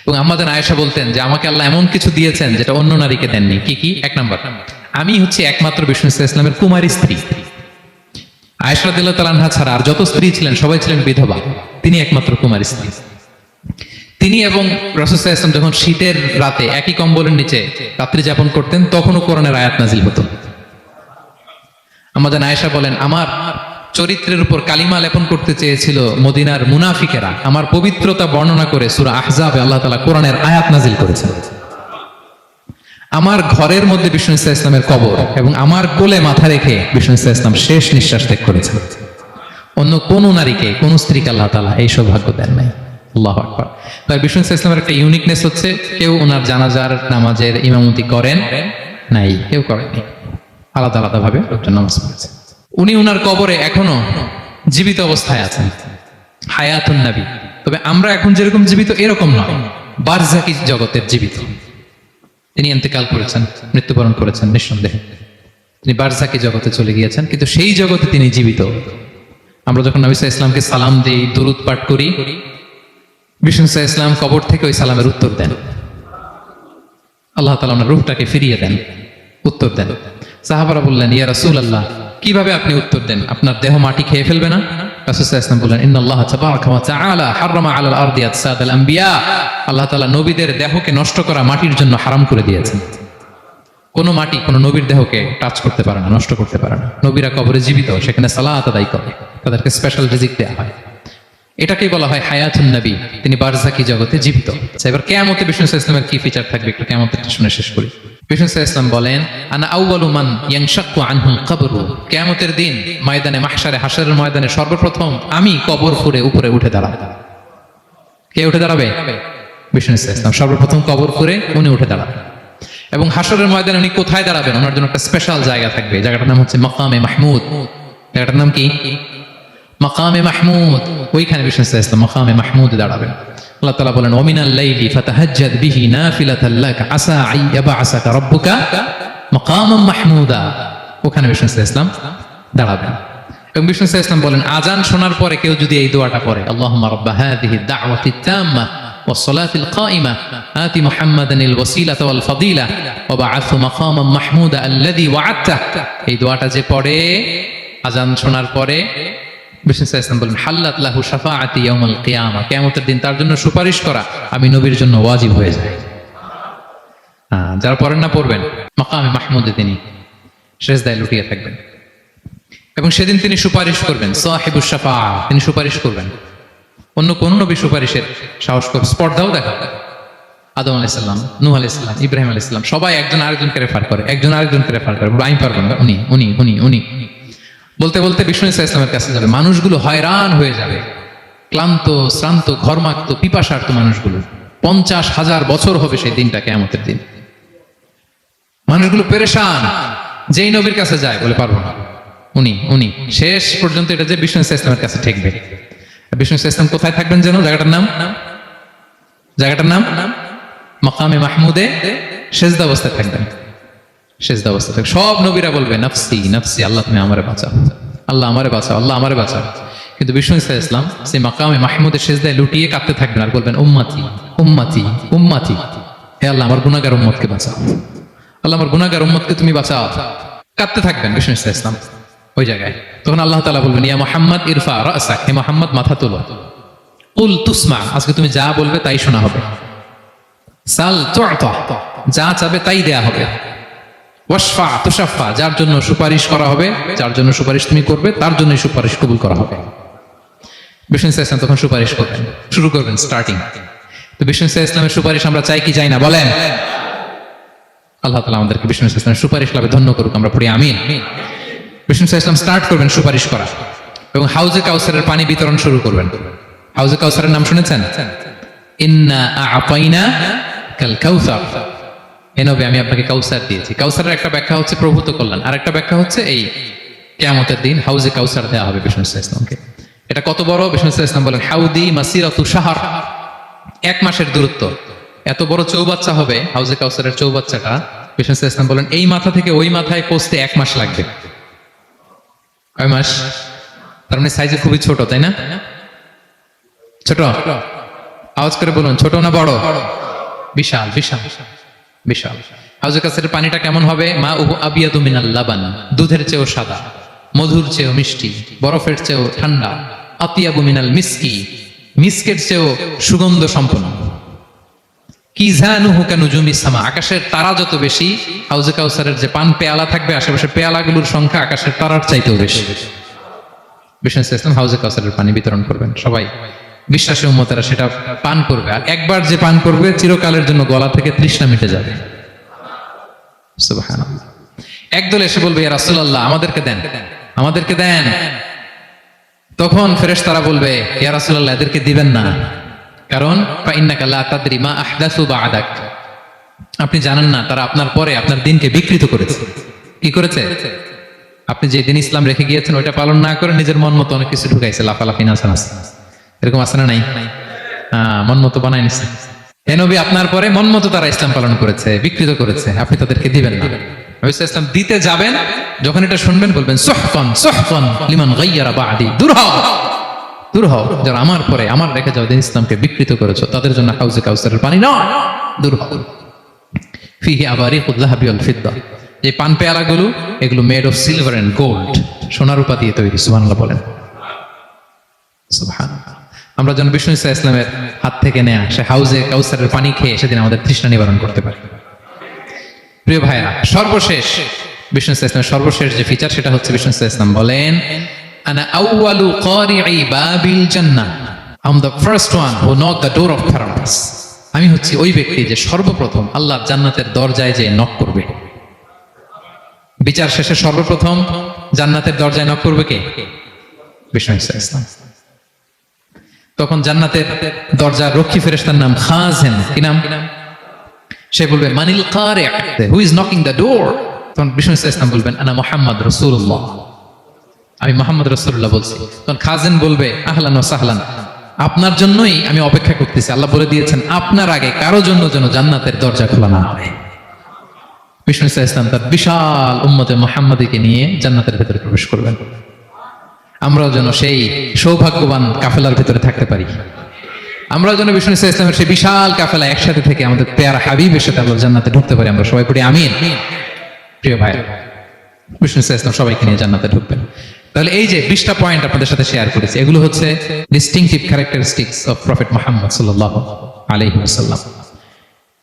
এবং আম্মা জান আয়েশা বলতেন যে আমাকে আল্লাহ এমন কিছু দিয়েছেন যেটা অন্য নারীকে দেননি। কি? 1 নাম্বার, আমি হচ্ছে একমাত্র বিষ্ণু সাল্লাল্লাহু আলাইহি ওয়াসাল্লামের কুমারী স্ত্রী। আয়েশা রাদিয়াল্লাহু তাআলা আনহা ছাড়া আর যত স্ত্রী ছিলেন সবাই ছিলেন বিধবা, তিনি একমাত্র কুমারী স্ত্রী। তিনি এবং রাসূল সাল্লাল্লাহু আলাইহি ওয়াসাল্লাম যখন শীতের রাতে একই কম্বলের নিচে রাত্রি যাপন করতেন তখনও কোরআনের আয়াত নাজিল হতো। আম্মা জান আয়েশা বলেন, আমার চরিত্রের উপর কালিমা লেপন করতে চেয়েছিল মদিনার মুনাফিকেরা, আমার পবিত্রতা বর্ণনা করে সূরা আহজাবে আল্লাহ তাআলা কোরআনের আয়াত নাজিল করেছেন। আমার ঘরের মধ্যে বিষ্ণু ইসলামের কবর এবং আমার কোলে মাথা রেখে বিষ্ণু ইসলাম শেষ নিঃশ্বাস ত্যাগ করেছেন। অন্য কোন নারীকে কোন স্ত্রীকে আল্লাহ তাআলা এই সৌভাগ্য দেন নাই। আল্লাহু আকবার। তার বিষ্ণু ইসলামের একটা ইউনিকনেস হচ্ছে কেউ ওনার জানাজার নামাজের ইমামতি করেন নাই, কেউ করেনি, আলাদা আলাদা ভাবে লোকজন নামাজ পড়েছে। উনি ওনার কবরে এখনো জীবিত অবস্থায় আছেন, হায়াতুন নবী। তবে আমরা এখন যেরকম জীবিত এরকম নয়, বারজাকি জগতের জীবিত। তিনি ইন্তেকাল করেছেন, মৃত্যুবরণ করেছেন নিঃসন্দেহে, তিনি বারজাকি জগতে চলে গিয়েছেন, কিন্তু সেই জগতে তিনি জীবিত। আমরা যখন নবী সাল্লাল্লাহু আলাইহি ওয়াসাল্লামকে সালাম দিই, দুরূদ পাঠ করি, বিষ্ণু সাল্লাল্লাহু আলাইহি ওয়াসাল্লাম কবর থেকে ওই সালামের উত্তর দেন। আল্লাহ তাআলা ওনার রূহটাকে ফিরিয়ে দেন, উত্তর দেন। সাহাবারা বললেন, ইয়া রাসূলুল্লাহ, কিভাবে আপনি উত্তর দেন? আপনার দেহ মাটি খেয়ে ফেলবে না? রাসূল সাল্লাল্লাহু আলাইহি ওয়াসাল্লাম বললেন, ইন্নাল্লাহ তাবারাকা ওয়া তাআলা হারামা আলাল আরদি আজসাদাল আম্বিয়া। আল্লাহ তাআলা নবীদের দেহকে নষ্ট করা মাটির জন্য হারাম করে দিয়েছেন। কোন মাটি কোন নবীর দেহকে টাচ করতে পারে না, নষ্ট করতে পারে না। নবীরা কবরে জীবিত, সেখানে সালাত আদায় করে, তাদেরকে স্পেশাল রিজিক দেওয়া হয়। এটাকেই বলা হয় হায়াতুন নবী, তিনি বারজাকি জগতে জীবিত। এবার কিয়ামতে বিষ্ণু সাল্লাল্লাহু আলাইহি ওয়াসাল্লামের কি ফিচার থাকবে একটু কিয়ামতেরটা শুনে শেষ করি। বিষ্ণু সাল্লাল্লাহু আলাইহি ওয়াসাল্লাম বলেন, আনা আউয়ালু মান ইয়ানশাক্কু আনহুল কবর। কিয়ামতের দিন ময়দানে মাহশারে, হাশরের ময়দানে সর্বপ্রথম আমি কবর ফুঁড়ে উপরে উঠে দাঁড়াবো। কে উঠে দাঁড়াবে? বিষ্ণু সাল্লাল্লাহু আলাইহি ওয়াসাল্লাম সর্বপ্রথম কবর ফুঁড়ে উনি উঠে দাঁড়াবেন। এবং হাশরের ময়দানে উনি কোথায় দাঁড়াবেন? ওনার জন্য একটা স্পেশাল জায়গা থাকবে। জায়গাটার নাম হচ্ছে মাকামে মাহমুদ। জায়গাটার নাম কি? মাকামে মাহমুদ। ওইখানে বিষ্ণু সাল্লাল্লাহু আলাইহি ওয়াসাল্লাম মাকামে মাহমুদ দাঁড়াবেন। আল্লাহ তাআলা বলেন, ওয়ামিনাল লাইলি ফাতাহাজ্জাদ বিহি নাফিলাতাল লাক আসা আইয়াবআসাকা রাব্বুকা মাকামান মাহমুদা। ওখানে বিষ্ণু সাল্লাল্লাহু আলাইহি ওয়াসাল্লাম দাঁড়াবেন। এবং বিষ্ণু সাল্লাল্লাহু আলাইহি ওয়াসাল্লাম বলেন, আজান শোনার পরে কেউ যদি এই দোয়াটা পড়ে, আল্লাহুম্মা রাব্বা হাযিহি দাওয়াতিত তাম্মা والصلاة القائمة آت محمدا الوسيلة والفضيلة وبعثه مقاما محمودا الذي وعدته। এই দোয়াটা যে পড়ে আজান শোনার পরে, বিষ্ণু সাল্লাল্লাহু আলাইহি ওয়াসাল্লাম বলেন, হাল্লাত লাহু শাফাআতি ইয়াউমাল কিয়ামা। কিয়ামতের দিন তার জন্য সুপারিশ করা আমি নবীর জন্য ওয়াজিব হয়ে যায়। যারা পড়েন না পড়বেন, মাকামে মাহমুদে তিনি সিজদায় লুটিয়ে থাকবেন এবং সেদিন তিনি সুপারিশ করবেন। সাহিবুশ শাফাআ, তিনি সুপারিশ করবেন। অন্য কোন নবী সুপারিশের সাহস করে স্পর্ধাও দেখা। আদম আলাইহিস সালাম, নূহ আলাইহিস সালাম, ইব্রাহিম আলাইহিস সালাম সবাই একজন আরেকজনকে রেফার করে, একজন আরেকজনকে রেফার করে, আমি পারবো না, উনি উনি উনি উনি বলতে বলতে বিষ্ণু ইসলামের কাছে যাবে। মানুষগুলো হয়রান হয়ে যাবে, ক্লান্ত শ্রান্ত ঘর্মাক্ত পিপাসার্ত মানুষগুলো। 50,000 বছর হবে সেই দিনটা, কিয়ামতের দিন। মানুষগুলো পেরেশান, যেই নবীর কাছে যায় বলে পারবো না, উনি উনি শেষ পর্যন্ত এটা যে বিষ্ণু ইসলামের কাছে ঠেকবে। বিষ্ণু ইসলাম কোথায় থাকবেন যেন? জায়গাটার নাম মাকামে মাহমুদে সেজদা অবস্থায় থাকবেন। সেজদা অবস্থায় থাকবেন। সব নবীরা বলবে, নাফসি নাফসি, আল্লাহ তুমি আমারে বাঁচাও, আল্লাহ আমারে বাঁচাও, আল্লাহ আমারে বাঁচাও। কিন্তু বিষ্ণু ইসলাম সেই মাকামে মাহমুদে সেজদায় লুটিয়ে কাঁদতে থাকবেন আর বলবেন, উম্মতি উম্মতি উম্মতি, হে আল্লাহ আমার গুনাহগার উম্মতকে বাঁচাও, আল্লাহ আমার গুনাহগার উম্মতকে তুমি বাঁচাও। কাঁদতে থাকবেন বিষ্ণু ইসলাম ওই জায়গায়। তখন আল্লাহ তাআলা বলবেন, ইয়া মুহাম্মদ ইরফা রাসাক, হে মুহাম্মদ মাথা তোলো। কুল তুসমা, আজকে তুমি যা বলবে তাই শোনা হবে। সাল তু'তা, যা চাবে তাই দেয়া হবে। ওয়াশফা তুশাফা, যার জন্য সুপারিশ করা হবে, যার জন্য সুপারিশ তুমি করবে তার জন্যই সুপারিশ কবুল করা হবে। বিষ্ণু ইসলাম তখন সুপারিশ করবেন, শুরু করবেন স্টার্টিং। তো বিষ্ণু ইসলামের সুপারিশ আমরা চাই কি চাই না বলেন? আল্লাহ তাআলা আমাদেরকে বিষ্ণু ইসলামের সুপারিশ লাভে ধন্য করুক, আমরা পড়ি আমিন। বিষ্ণু ইসলাম স্টার্ট করবেন সুপারিশ করা এবং হাউজে কাউসারের পানি বিতরণ শুরু করবেন। হাউজে কাউসারের নাম শুনেছেন? ইন্না আ'তাইনা কাল কাউসার, হে নবী আমি আপনাকে কাউসার দিয়েছি। কাউসারের একটা ব্যাখ্যা হচ্ছে প্রভূত কল্যাণ, আর একটা ব্যাখ্যা হচ্ছে এই কিয়ামতের দিন হাউজে কাউসার দেওয়া হবে বিষ্ণু ইসলামকে। এটা কত বড়? বিষ্ণু ইসলাম বলেন, হাউদি মাসিরাতু শাহর, 1 মাসের দূরত্ব। এত বড় চৌবাচ্চা হবে হাউজে কাউসারের চৌবাচ্চাটা। বিষ্ণু ইসলাম বলেন, এই মাথা থেকে ওই মাথায় পৌঁছতে 1 মাস লাগবে। কয় মাস? তার মানে সাইজে খুবই ছোট, তাই না? ছোট? আওয়াজ করে বলুন, ছোট না বড়? বিশাল বিশাল বিশাল। হাউজে কাউসারের পানিটা কেমন হবে? মা উহু আবিয়াদু মিনাল লাবান, দুধের চেয়েও সাদা, মধুর চেয়েও মিষ্টি, বরফের চেয়েও ঠান্ডা। আতিয়াবু মিনাল মিসকি, মিসকের চেয়েও সুগন্ধ সম্পন্ন। কিজানুহু কানুজুমিস সামা, আকাশের তারা যত বেশি, হাউজে কাউসারের যে পান পেয়ালা থাকবে আশেপাশে পেয়ালাগুলোর সংখ্যা আকাশের তারার চাইতেও বেশি। বিষ্ণু ইসলাম হাউজে কাউসারের পানি বিতরণ করবেন, সবাই বিশ্বাসী উম্মতেরা সেটা পান করবে। আর একবার যে পান করবে চিরকালের জন্য গলা থেকে তৃষ্ণা মিটে যাবে। সুবহানাল্লাহ। একদল এসে বলবে, ইয়া রাসূলুল্লাহ আমাদেরকে দেন, আমাদেরকে দেন। তখন ফেরেশতারা বলবে ইয়া রাসূলুল্লাহ এদেরকে দিবেন না, কারণ ফাইন্নাকা লা তাদরি মা আহদাসু বা'দাক, আপনি জানেন না তারা আপনার পরে আপনার দিনকে বিকৃত করেছে। কি করেছে? আপনি যে দিন ইসলাম রেখে গিয়েছেন ওইটা পালন না করে নিজের মন মতো অনেক কিছু ঢুকাইছে, লাফালাফি নাচানাচি, এরকম আছে না নাই? মন মতো বানাই নিছে। হে নবী, আপনার পরে মন মতো তারা ইসলাম পালন করেছে, বিকৃত করেছে, আপনি তাদেরকে দিবেন না। নবী সাল্লাল্লাহু আলাইহি ওয়াসাল্লাম দিতে যাবেন, যখন এটা শুনবেন বলবেন সুহকান সুহকান লিমান গায়্যারা বা'দি, দূর হও দূর হও, যারা আমার পরে আমার রেখে যাও দিন ইসলামকে বিকৃত করেছো, তাদের জন্য হাউজে কাউসারের পানি নয়, দূর হও। ফিহি আবারিকুল যাহাবি ওয়াল ফিদ্দা, যে পান পেয়ালাগুলো এগুলো made of silver and gold, সোনা রূপা দিয়ে তৈরি। সুবহানাল্লাহ বলেন। সুবহানাল্লাহ। আমরা যেন বিষ্ণু ইসা ইসলামের হাত থেকে নেয়া সে হাউজে কাউসারের পানি খেয়ে সেদিন আমাদের তৃষ্ণা নিবারণ করতে পারি। প্রিয় ভাইরা, সর্বশেষ বিষ্ণু ইসা ইসলামের সর্বশেষ যে ফিচার সেটা হচ্ছে বিষ্ণু ইসা ইসলাম বলেন আনা আউয়ালু কারিই বাবিল জান্নাহ, I am the first one who knock the door of paradise. আমি হচ্ছি ওই ব্যক্তি যে সর্বপ্রথম আল্লাহর জান্নাতের দরজায় যে নক করবে। বিচার শেষে সর্বপ্রথম জান্নাতের দরজায় নক করবে কে? বিষ্ণু ইসা ইসলাম। তখন জান্নাতের দরজার রক্ষী ফেরেশতার নাম খাজেন। কি নাম? সে বলবে মানিল কারি, who is knocking the door? তখন বিষ্ণু ইসা ইসলাম বলবেন আনা মুহাম্মদ রাসূলুল্লাহ, আমি মুহাম্মদ রাসূলুল্লাহ বলছি। তখন খাজেন বলবে আহলান ওয়া সাহলান, আপনার জন্যই আমি অপেক্ষা করতেছি। আল্লাহ বলে দিয়েছেন আপনার আগে কারো জন্য যেন জান্নাতের দরজা খোলা না হয়। বিষ্ণু ইসা ইসলাম তার বিশাল উম্মতে মুহাম্মাদীকে নিয়ে জান্নাতের ভেতরে প্রবেশ করবেন। আমরাও যেন সেই সৌভাগ্যবান কাফেলার ভেতরে থাকতে পারি। আমরাও যেন বিষ্ণু ইসা ইসলামের সেই বিশাল কাফেলা একসাথে থেকে আমাদের পেয়ারা হাবিবের সাথে আল্লাহর জান্নাতে ঢুকতে পারি। আমরা সবাই পড়ি আমিন। প্রিয় ভাই, বিষ্ণু ইসা ইসলাম সবাইকে নিয়ে জান্নাতে ঢুকবেন। তাহলে এই যে 20টা পয়েন্ট আপনাদের সাথে শেয়ার করেছি, এগুলো হচ্ছে distinctive characteristics of prophet Muhammad সাল্লাল্লাহু আলাইহি ওয়াসাল্লাম।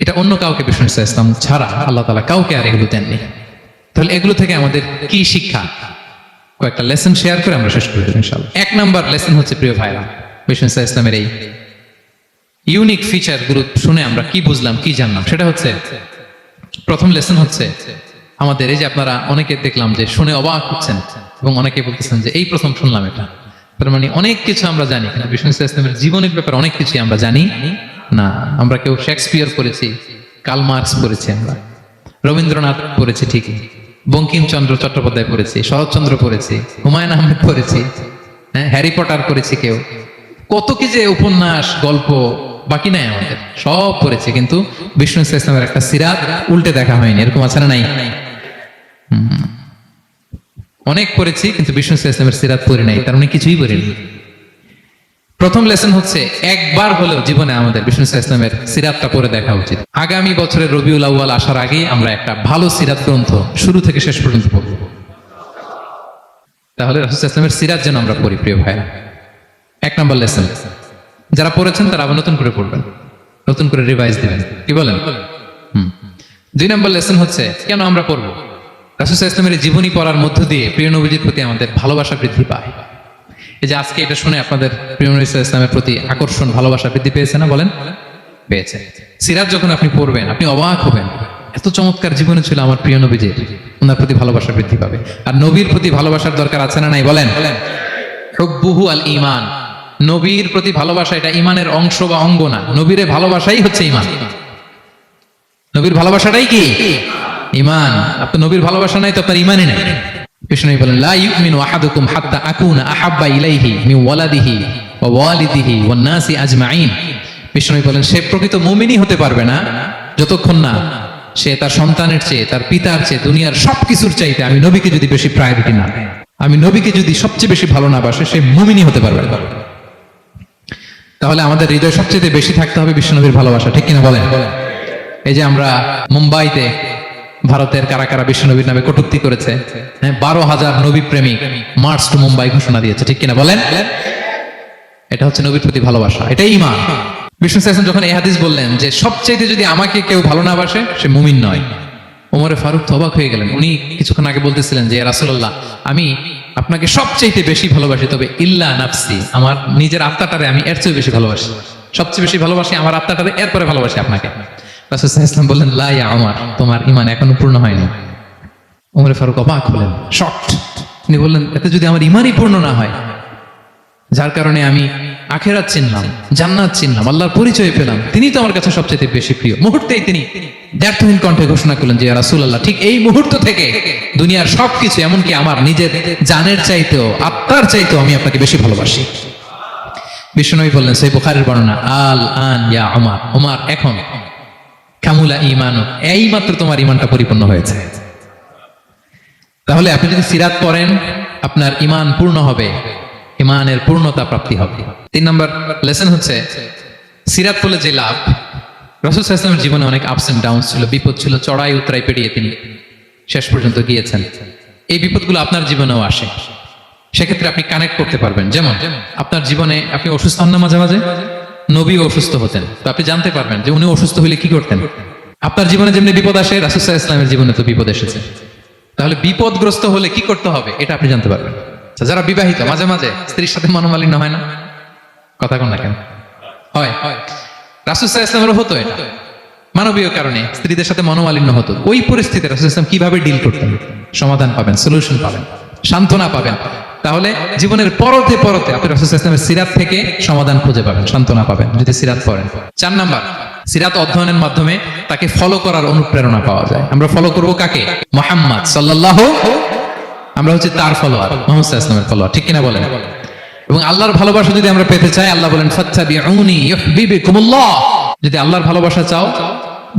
এটা অন্য কাউকে বিষ্ণু ইসা ইসলাম ছাড়া আল্লাহ তাআলা কাউকে আর এগুলো দেননি। তাহলে এগুলো থেকে আমাদের কি শিক্ষা? কয়েকটা লেসন শেয়ার করে আমরা শেষ করে দেব ইনশাআল্লাহ। 1 নাম্বার লেসন হচ্ছে প্রিয় ভাইরা, বিষ্ণু ইসা ইসলামের এই ইউনিক ফিচার গুলো শুনে আমরা কি বুঝলাম, কি জানলাম, সেটা হচ্ছে প্রথম লেসন হচ্ছে আমাদের এই যে আপনারা অনেকে দেখলাম যে শুনে অবাক হচ্ছেন এবং অনেকে বলতেছেন যে এই প্রথম শুনলাম এটা। তার মানে অনেক কিছু আমরা জানি, কিন্তু বিষ্ণু ইসা ইসলামের জীবনের ব্যাপারে অনেক কিছু আমরা জানি না। আমরা কেউ শেক্সপিয়ার পড়েছি, কার্ল মার্কস পড়েছি, আমরা রবীন্দ্রনাথ পড়েছি ঠিকই, বঙ্কিমচন্দ্র চট্টোপাধ্যায় পড়েছি, শরৎচন্দ্র পড়েছি, হুমায়ুন আহমেদ পড়েছি, হ্যারি পটার পড়েছি, কেউ কত কি যে উপন্যাস গল্প বাকি নাই আমাদের, সব পড়েছি, কিন্তু বিষ্ণু ইসা ইসলামের একটা সিরাত উল্টে দেখা হয়নি। এরকম আছে না নাই? অনেক পড়েছি কিন্তু বিষ্ণু ইসা ইসলামের সিরাত পড়ি নাই, তার মানে কিছুই পড়িনি। প্রথম লেসন হচ্ছে একবার হলেও জীবনে আমাদের বিষ্ণু ইসা ইসলামের সিরাতটা পড়ে দেখা উচিত। আগামী বছরের রবিউল আউয়াল আসার আগেই আমরা একটা ভালো সিরাত গ্রন্থ শুরু থেকে শেষ পর্যন্ত পড়ব। তাহলে রাসূল ইসলামের সিরাত যেন আমরা পড়ি প্রিয় ভাইরা। 1 নম্বর লেসন, যারা পড়েছেন তারা আবার নতুন করে পড়বেন, নতুন করে রিভাইজ দিবেন। কি বলেন? 2 নম্বর লেসন হচ্ছে কেন আমরা পড়বো? রাসূল ইসলামের জীবনী পড়ার মধ্য দিয়ে প্রিয় নবীজির প্রতি আমাদের ভালোবাসা বৃদ্ধি পায়। এই যে আজকে এটা শুনে আপনাদের প্রিয় নবী ইসলামের প্রতি আকর্ষণ, ভালোবাসা বৃদ্ধি পেয়েছে না? বলেন পেয়েছে। সিরাত যখন আপনি পড়বেন আপনি অবাক হবেন, এত চমৎকার জীবনে ছিল আমার প্রিয় নবীজির, ওনার প্রতি ভালোবাসা বৃদ্ধি পাবে। আর নবীর প্রতি ভালোবাসার দরকার আছে না নাই? বলেন। হুব্বুহু আল ঈমান, নবীর প্রতি ভালোবাসা এটা ঈমানের অংশ বা অঙ্গ না, নবীরে ভালোবাসাই হচ্ছে ঈমান। নবীর ভালোবাসাটাই কি? ঈমান। আপনার নবীর ভালোবাসা নাই তো আপনার ঈমানই নাই। বিষ্ণু বলেন লা ইউমিনু আহাদুকুম হাত্তা আকুনা আহাব্বা ইলাইহি মিন ওয়ালাদিহি ওয়া ওয়ালিদিহি ওয়ান নাসি আজমাইন। বিষ্ণু বলেন সে প্রকৃত মুমিনই হতে পারবে না যতক্ষণ না সে তার সন্তানের চেয়ে, তার পিতার চেয়ে, দুনিয়ার সবকিছুর চাইতে আমি নবীকে যদি বেশি প্রায়োরিটি না দেয়, আমি নবীকে যদি সবচেয়ে বেশি ভালো না বাসে, সে মুমিনই হতে পারবে না। তাহলে আমাদের হৃদয় সবচেয়ে বেশি থাকতে হবে বিশ্বনবীর ভালোবাসা, ঠিক কিনা বলেন? এই যে আমরা মুম্বাইতে ভারতের কারা কারা বিশ্বনবীর নামে কটূক্তি করেছে, 12,000 নবী প্রেমিক মার্চ টু মুম্বাই ঘোষণা দিয়েছে, ঠিক কিনা বলেন? এটা হচ্ছে নবীর প্রতি ভালোবাসা, এটাই ঈমান। বিষ্ণু সাল্লাল্লাহু আলাইহি ওয়াসাল্লাম যখন এই হাদিস বললেন যে সবচেয়ে যদি আমাকে কেউ ভালো না বাসে সে মুমিন নয়, ওমর ফারুক তো অবাক হয়ে গেলেন। উনি কিছুক্ষণ আগে বলতেছিলেন যে রাসূলুল্লাহ আমি আপনাকে সবচেয়ে বেশি ভালোবাসি, তবে ইল্লা নাফসি, আমার নিজের আত্মাটারে আমি এর চেয়ে বেশি ভালোবাসি, সবচেয়ে বেশি ভালোবাসি আমার আত্মাটারে, এরপরে ভালোবাসি আপনাকে। রাসূল সাল্লাল্লাহু আলাইহি ওয়াসাল্লাম বললেন লা ইয়া ওমর, তোমার ঈমান এখনো পূর্ণ হয়নি। ওমর ফারুক অবাক হলেন, শকড। তিনি বললেন এতে যদি আমার ঈমানই পূর্ণ না হয় যার কারণে আমি আখেরাত চিনলাম, জান্নাত চিনলাম, আল্লাহর পরিচয় পেলাম, তিনি তো আমার কাছে সবচেয়ে বেশি প্রিয়। মুহূর্তেই তিনি দ্ব্যর্থহীন কণ্ঠে ঘোষণা করলেন যে ইয়া রাসূলুল্লাহ, ঠিক এই মুহূর্ত থেকে দুনিয়ার সবকিছু, এমনকি আমার নিজের জানের চাইতেও, আত্মার চাইতেও আমি আপনাকে বেশি ভালোবাসি। বিশ্বনবী বললেন, সহিহ বুখারীর বর্ণনা, আল আন ইয়া ওমর, ওমর এখন কামুলা ঈমানু, এই মাত্র তোমার ঈমানটা পরিপূর্ণ হয়েছে। তাহলে আপনি যদি সিরাত পড়েন, আপনার ঈমান পূর্ণ হবে, ঈমানের পূর্ণতা প্রাপ্তি হবে। 3 নম্বর লেসন হচ্ছে, সিরাত পড়লে যে লাভ। রাসূল সাল্লাল্লাহু আলাইহি ওয়াসাল্লামের জীবনে অনেক আপস এন্ড ডাউন ছিল, বিপদ ছিল, চড়াই উতরাই পেরিয়ে তিনি শেষ পর্যন্ত গিয়েছেন। এই বিপদগুলো আপনার জীবনেও আসে, সেক্ষেত্রে আপনি কানেক্ট করতে পারবেন। যেমন আপনার জীবনে আপনি অসুস্থ হন না মাঝে মাঝে, নবী অসুস্থ হতেন, তো আপনি জানতে পারবেন যে উনি অসুস্থ হলে কি করতেন। আপনার জীবনে যেমনি বিপদ আসে, রাসূল সাল্লাল্লাহু আলাইহি ওয়াসাল্লামের জীবনে তো বিপদ এসেছে, তাহলে বিপদগ্রস্ত হলে কি করতে হবে এটা আপনি জানতে পারবেন। যারা বিবাহিত, মাঝে মাঝে স্ত্রীর সাথে মনোমালিন্য হয় না? কথা কোন না কেন হয়? রাসূল সাল্লাল্লাহু আলাইহি ওয়াসাল্লামেরও হতো এটা, মানবীয় কারণে স্ত্রীদের সাথে মনোমালিন্য হতো। ওই পরিস্থিতিতে রাসূল সাল্লাল্লাহু আলাইহি ওয়াসাল্লাম কিভাবে ডিল করতেন? সমাধান পাবেন, সলিউশন পাবেন, সান্ত্বনা পাবেন। তাহলে জীবনের পরতে পরতে আপনি রাসূল সাল্লাল্লাহু আলাইহি ওয়াসাল্লামের সিরাত থেকে সমাধান খুঁজে পাবেন, সান্ত্বনা পাবেন যদি সিরাত পড়েন। 4 নাম্বার, সিরাত অধ্যয়নের মাধ্যমে তাকে ফলো করার অনুপ্রেরণা পাওয়া যায়। আমরা ফলো করব কাকে? মুহাম্মদ সাল্লাল্লাহু, আমরা হচ্ছে তার ফলোয়ার, মুহাম্মদ সাল্লাল্লাহু আলাইহি ওয়াসাল্লামের ফলোয়ার, ঠিক কিনা বলেন? এবং আল্লাহর ভালোবাসা যদি আমরা পেতে চাই, আল্লাহ বলেন ফাত্তাবিউনি ইউহিব্বুকুমুল্লাহ, যদি আল্লাহর ভালোবাসা চাও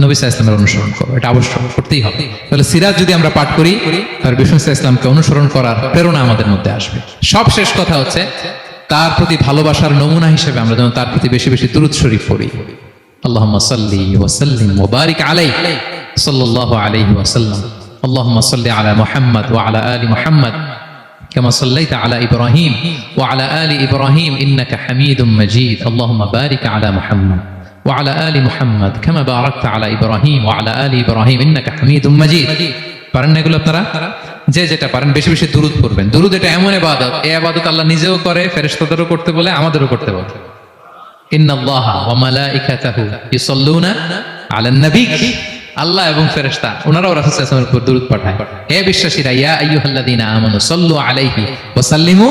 নবী সাল্লাল্লাহু আলাইহি ওয়াসাল্লামের অনুসরণ করো, এটা অবশ্যই করতেই হবে। তাহলে সিরাত যদি আমরা পাঠ করি, তার বিষ্ণু সাল্লাল্লাহু আলাইহি ওয়াসাল্লামকে অনুসরণ করার প্রেরণা আমাদের মধ্যে আসবে। সব শেষ কথা হচ্ছে, তার প্রতি ভালোবাসার নমুনা হিসেবে আমরা যেন তার প্রতি বেশি বেশি দুরূদ শরীফ পড়ি। আল্লাহুম্মা সাল্লি ওয়া সাল্লিম ওয়া বারিক আলাইহি সাল্লাল্লাহু আলাইহি ওয়াসাল্লাম। আল্লাহুম্মা সাল্লি আলা মুহাম্মদ ওয়া আলা আলি মুহাম্মদ كما صليت على إبراهيم وعلى آل إبراهيم إنك حميد مجيد. اللهم بارك على محمد وعلى آل محمد كما باركت على إبراهيم وعلى آل إبراهيم إنك حميد مجيد. পারেন না এগুলো আপনারা? যে যেটা পারেন বেশি বেশি দুরূদ পড়বেন। দুরূদ এটা এমন ইবাদত, এই ইবাদত আল্লাহ নিজেও করে, ফেরেশতাদেরও করতে বলে, আমাদেরও করতে বলে। ইন্নাল্লাহা ওয়া মালাইকাতাহু ইউসাল্লুনা আলান নবী, আল্লাহ এবং ফেরেশতা ওনারাও রাসূল সাল্লাল্লাহু আলাইহি ওয়াসাল্লামের উপর দুরূদ পাঠায়। হে বিশ্বাসীরা, ইয়া আইয়ুহাল্লাযীনা আমানু সাল্লু আলাইহি ওয়া সাল্লিমু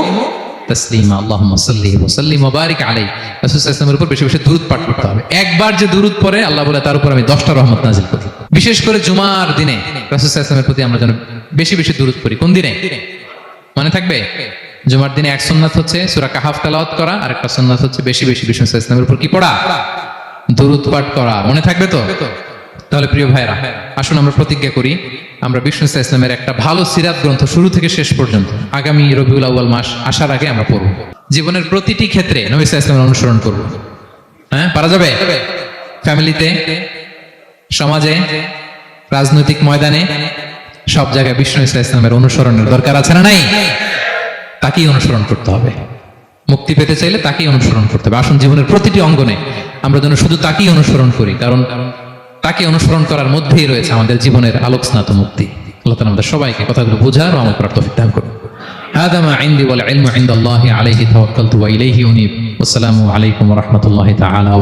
তাসলিমা। আল্লাহুম্মা সাল্লি ওয়া সাল্লিম ওয়া বারিক আলাইহি। রাসূল সাল্লাল্লাহু আলাইহি ওয়াসাল্লামের উপর বেশি বেশি দুরূদ পাঠ করতে হবে। একবার যে দুরূদ পড়ে, আল্লাহ বলে তার উপর আমি 10টা রহমত নাযিল করি। বিশেষ করে জুমার দিনে রাসূল সাল্লাল্লাহু আলাইহি ওয়াসাল্লামের প্রতি আমরা যেন বেশি বেশি দুরূদ পড়ি। কোন দিনে মনে থাকবে? জুমার দিনে এক সুন্নাত হচ্ছে সূরা কাহাফ তেলাওয়াত করা, আর একটা সুন্নাত হচ্ছে বেশি বেশি বিষ্ণু সাল্লাল্লাহু আলাইহি ওয়াসাল্লামের উপর কি পড়া? দুরূদ পাঠ করা। মনে থাকবে তো? তাহলে প্রিয় ভাইরা, আসুন আমরা প্রতিজ্ঞা করি, আমরা বিষ্ণু সাল্লাল্লাহু আলাইহি ওয়াসাল্লামের একটা ভালো সিরাত গ্রন্থ শুরু থেকে শেষ পর্যন্ত আগামী রবিউল আউয়াল মাস আসার আগে আমরা পড়ব। জীবনের প্রতিটি ক্ষেত্রে নবী সাল্লাল্লাহু আলাইহি ওয়াসাল্লামের অনুসরণ করব। হ্যাঁ, পারা যাবে? ফ্যামিলিতে, সমাজে, রাজনৈতিক ময়দানে, সব জায়গায় বিষ্ণু সাল্লাল্লাহু আলাইহি ওয়াসাল্লামের অনুসরণের দরকার আছে না নাই? তাকেই অনুসরণ করতে হবে। মুক্তি পেতে চাইলে তাকেই অনুসরণ করতে হবে। আসুন জীবনের প্রতিটি অঙ্গনে আমরা যেন শুধু তাকেই অনুসরণ করি, কারণ তাকে অনুসরণ করার মধ্যেই রয়েছে আমাদের জীবনের আলোকস্নাত মুক্তি। আল্লাহ তাআলা আমাদের সবাইকে কথাগুলো বোঝার ও আমল করার তৌফিক দান করুন। হাদা মা ইনদি ওয়াল ইলমু ইনদাল্লাহি আলাইহি তাওয়াক্কালতু ওয়া ইলাইহি উনীব। ওয়াসসালামু আলাইকুম ওয়া রাহমাতুল্লাহি তাআলা।